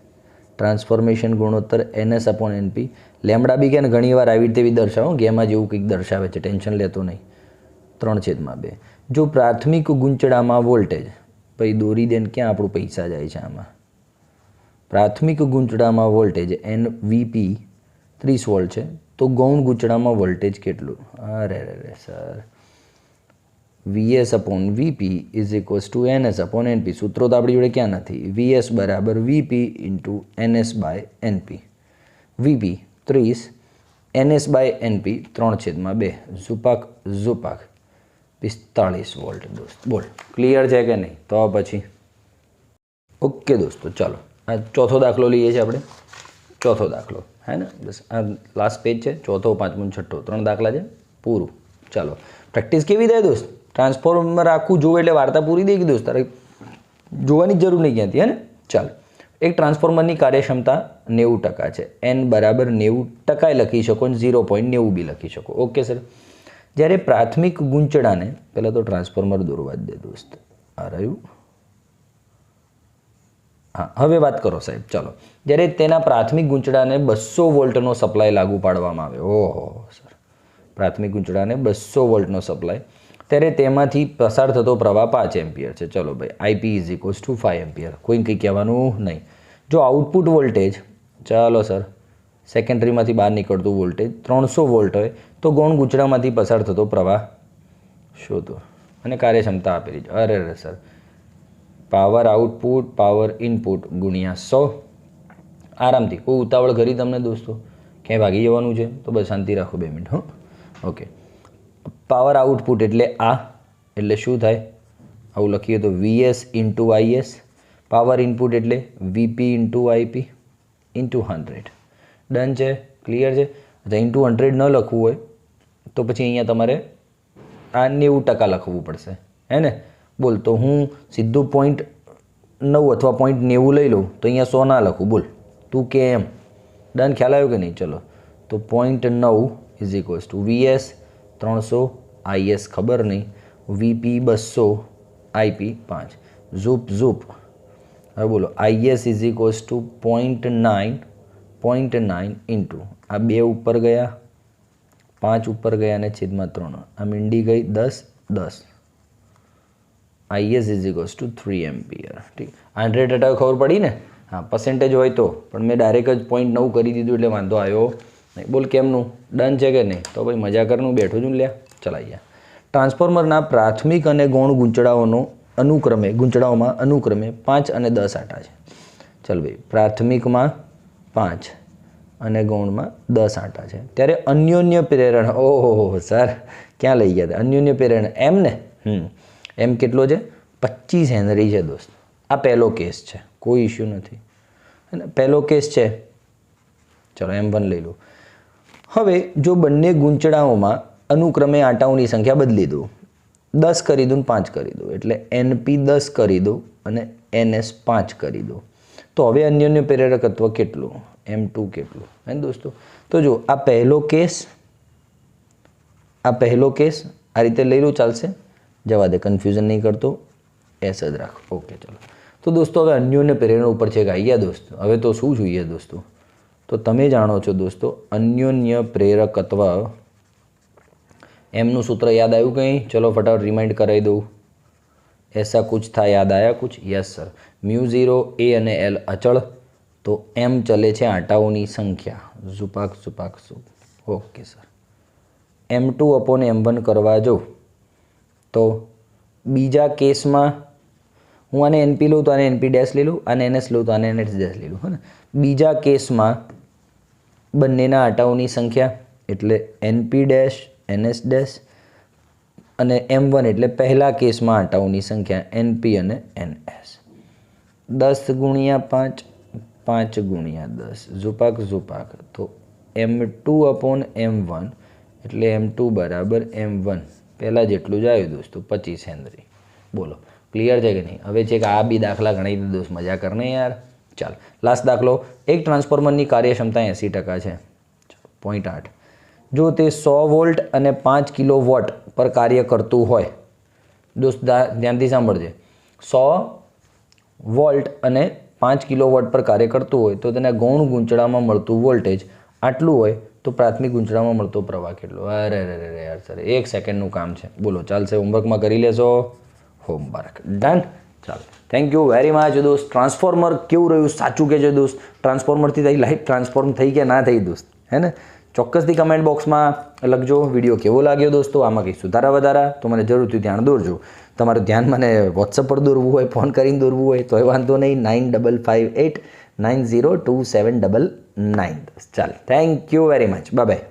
Speaker 1: ટ્રાન્સફોર્મેશન ગુણોત્તર એનએસ અપોન એનપી. લેમડા બી કે ઘણી વાર આવી રીતે બી દર્શાવો કે એમાં જેવું કંઈક દર્શાવે છે, ટેન્શન લેતો નહીં. 3/2. જો પ્રાથમિક ગૂંચળામાં વોલ્ટેજ, પછી દોરી દેન ક્યાં આપણું પૈસા જાય છે આમાં. પ્રાથમિક ગૂંચળામાં વોલ્ટેજ એન વીપી 30 વોલ્ટ છે, તો ગૌણ ગૂંચળામાં વોલ્ટેજ કેટલું? Sir VS upon VP is equals to NS upon NP. સૂત્રો તો આપણી જોડે ક્યાં નથી. વીએસ બરાબર VP into NS by NP. VP 30, NS by NP 3/2. ઝુપાક 45 વોલ્ટ દોસ્ત. બોલ ક્લિયર છે કે નહીં? તો પછી ઓકે દોસ્તો, ચાલો આ ચોથો દાખલો લઈએ છીએ આપણે. ચોથો દાખલો હે ને, બસ આ લાસ્ટ પેજ છે. ચોથો, પાંચમો, છઠ્ઠો 3 દાખલા છે, પૂરું. ચાલો પ્રેક્ટિસ કેવી થાય દોસ્ત? ટ્રાન્સફોર્મર આખું જોવું એટલે વાર્તા પૂરી થઈ ગઈ દોસ્ત. તારે જોવાની જરૂર નહીં ક્યાંથી, હે ને. ચાલો, એક ટ્રાન્સફોર્મરની કાર્યક્ષમતા 90% છે. એન બરાબર 90% લખી શકો અને 0.90 બી લખી શકો. Okay sir. જ્યારે પ્રાથમિક ગૂંચળાને, પહેલાં તો ટ્રાન્સફોર્મર દોરવા જ દે દોસ્ત. આ રહ્યું. હા, હવે વાત કરો સાહેબ. ચાલો, જ્યારે તેના પ્રાથમિક ગૂંચળાને 200 વોલ્ટનો સપ્લાય લાગુ પાડવામાં આવે. ઓહો સર, પ્રાથમિક ગૂંચળાને 200 વોલ્ટનો સપ્લાય, ત્યારે તેમાંથી પસાર થતો પ્રવાહ 5 એમ્પિયર છે. ચલો ભાઈ, IP is equals two 5 ampere. કોઈ કંઈ કહેવાનું નહીં. જો આઉટપુટ વોલ્ટેજ, ચાલો સર, સેકન્ડરીમાંથી બહાર નીકળતું વોલ્ટેજ 300 વોલ્ટ હોય, તો ગૌણ ગૂંચળામાંથી પસાર થતો પ્રવાહ શોધો અને કાર્યક્ષમતા આપેલી છે. અરે sir, power output power input ગુણ્યા 100. આરામથી, કોઈ ઉતાવળ કરી તમને દોસ્તો? ક્યાંય ભાગી જવાનું છે તો બસ શાંતિ રાખો 2 મિનિટ. હં, ઓકે. પાવર આઉટપુટ એટલે આ, એટલે શું થાય? આવું લખીએ તો VS into IS. Power input એટલે VP into IP into 100. Done છે? ક્લિયર છે? ઇન્ટુ 100 ન લખવું હોય તો પછી અહીંયા તમારે આ 90% લખવું પડશે, હે ને. બોલ, તો હું સીધું 0.9 અથવા 0.90 લઈ લઉં તો અહીંયા 100 ના લખું. બોલ તું કે એમ. ડન? ખ્યાલ આવ્યો કે નહીં? ચલો, તો 0.9 is equals to VS 300, IS ખબર નહીં, વીપી 200, આઈપી 5. ઝૂપ ઝૂપ. હવે બોલો, IS is equals to 0.9 into આ 2 ઉપર ગયા, 5 ઉપર ગયા અને છેદમાં 3. આ મીંડી ગઈ 10, 10. IS is equals to 3 ampere. ઠીક, 100% ખબર પડી ને? હા, પર્સેન્ટેજ હોય તો, પણ મેં ડાયરેક્ટ જ 0.9 કરી દીધું એટલે વાંધો આવ્યો નહીં. બોલ કેમનું? ડન છે કે નહીં? તો ભાઈ મજા કરનું બેઠો છું લ્યા. ચલાવીએ. ટ્રાન્સફોર્મરના પ્રાથમિક અને ગૌણ ગૂંચળાઓમાં અનુક્રમે 5 અને 10 આંટા છે. ચાલ ભાઈ, પ્રાથમિકમાં 5 અને ગૌણમાં 10 આંટા છે. ત્યારે અન્યોન્ય પ્રેરણ, ઓહો સર ક્યાં લઈ ગયા હતા? અન્યોન્ય પ્રેરણ એમ ને. એમ કેટલો છે? 25 હેનરી છે દોસ્ત. આ પહેલો કેસ છે, કોઈ ઇશ્યુ નથી. પહેલો કેસ છે. ચલો M1 લઈ લો. હવે જો બંને ગૂંચળાઓમાં અનુક્રમે આંટાઓની સંખ્યા બદલી દો, 10 કરી દો ને 5 કરી દો, એટલે NP 10 કરી દો અને NS 5 કરી દો, તો હવે અન્યોન્ય પ્રેરકત્વ કેટલું? M2 કેટલું? હે દોસ્તો? તો જો આ પહેલો કેસ આ રીતે લઈ લો, ચાલશે? જવા દે, કન્ફ્યુઝન નહીં કરતો, એસ જ રાખ. ઓકે, ચલો. તો દોસ્તો હવે અન્યોન્ય પ્રેરણ ઉપર છે કે આવી ગયા દોસ્તો. હવે તો શું જોઈએ દોસ્તો? તો તમે જાણો છો દોસ્તો, અન્યોન્ય પ્રેરકત્વ, એમનું સૂત્ર યાદ આવ્યું કંઈ? ચલો ફટાફટ રિમાઇન્ડ કરાવી દઉં. એસા કુછ થા, યાદ આયા કુછ? Yes sir. μ0 એ અને એલ અચળ, તો એમ ચલે છે આંટાઓની સંખ્યા. ઝુપાક ઝુપાક ઝુપ. Okay sir. M2 upon M1 કરવા જો તો બીજા કેસમાં હું આને એનપી લઉં તો આને એનપી ડેશ લઈ લઉં, આને એનએસ લઉં તો આને એનએસ ડેશ લઈ લઉં, હે ને. બીજા કેસમાં બંનેના આટાઓની સંખ્યા એટલે એનપી ડેશ એનએસ ડેશ અને M1 એટલે પહેલા કેસમાં આટાઓની સંખ્યા એનપી અને એનએસ. 10 ગુણ્યા 5 5 ગુણ્યા 10 ઝુપાક તો M2 અપોન M1 એટલે M2 બરાબર M1 પહેલાં જેટલું જ આવ્યું દોસ્તો 25 હેનરી. બોલો ક્લિયર છે કે નહીં? હવે છે કે આ બી દાખલા ગણાવી દે દોસ્ત, મજા કરને યાર. ચાલ લાસ્ટ દાખલો. એક ટ્રાન્સફોર્મરની કાર્યક્ષમતા 80% છે. 0.8. જો તે 100 વોલ્ટ અને 5 કિલોવોટ પર કાર્ય કરતું હોય, દોસ્ત ધ્યાનથી સાંભળજે, 100 વોલ્ટ અને 5 કિલોવોટ પર કાર્ય કરતું હોય તો તેના ગૌણ ગૂંચળામાં મળતું વોલ્ટેજ આટલું હોય તો પ્રાથમિક ગૂંચળામાં મળતો પ્રવાહ કેટલો? અરે યાર સર 1 સેકન્ડનું કામ છે. બોલો ચાલશે? હોમવર્કમાં કરી લેશો? Homework done. ચાલો થેન્ક યુ વેરી મચ દોસ્ત. ટ્રાન્સફોર્મર કેવું રહ્યું સાચું કહેજો દોસ્ત. ટ્રાન્સફોર્મરથી તારી લાઈફ ટ્રાન્સફોર્મ થઈ કે ના થઈ દોસ્ત, હે ને? ચોક્કસથી કમેન્ટ બોક્સમાં લખજો વિડીયો કેવો લાગ્યો દોસ્તો. આમાં કંઈ સુધારા વધારા તો મને જરૂરથી ધ્યાન દોરજો. તમારું ધ્યાન મને વોટ્સઅપ પર દોરવું હોય, ફોન કરીને દોરવું હોય તો એ વાંધો નહીં. 9558 902799. ચાલ thank you very much. Bye bye.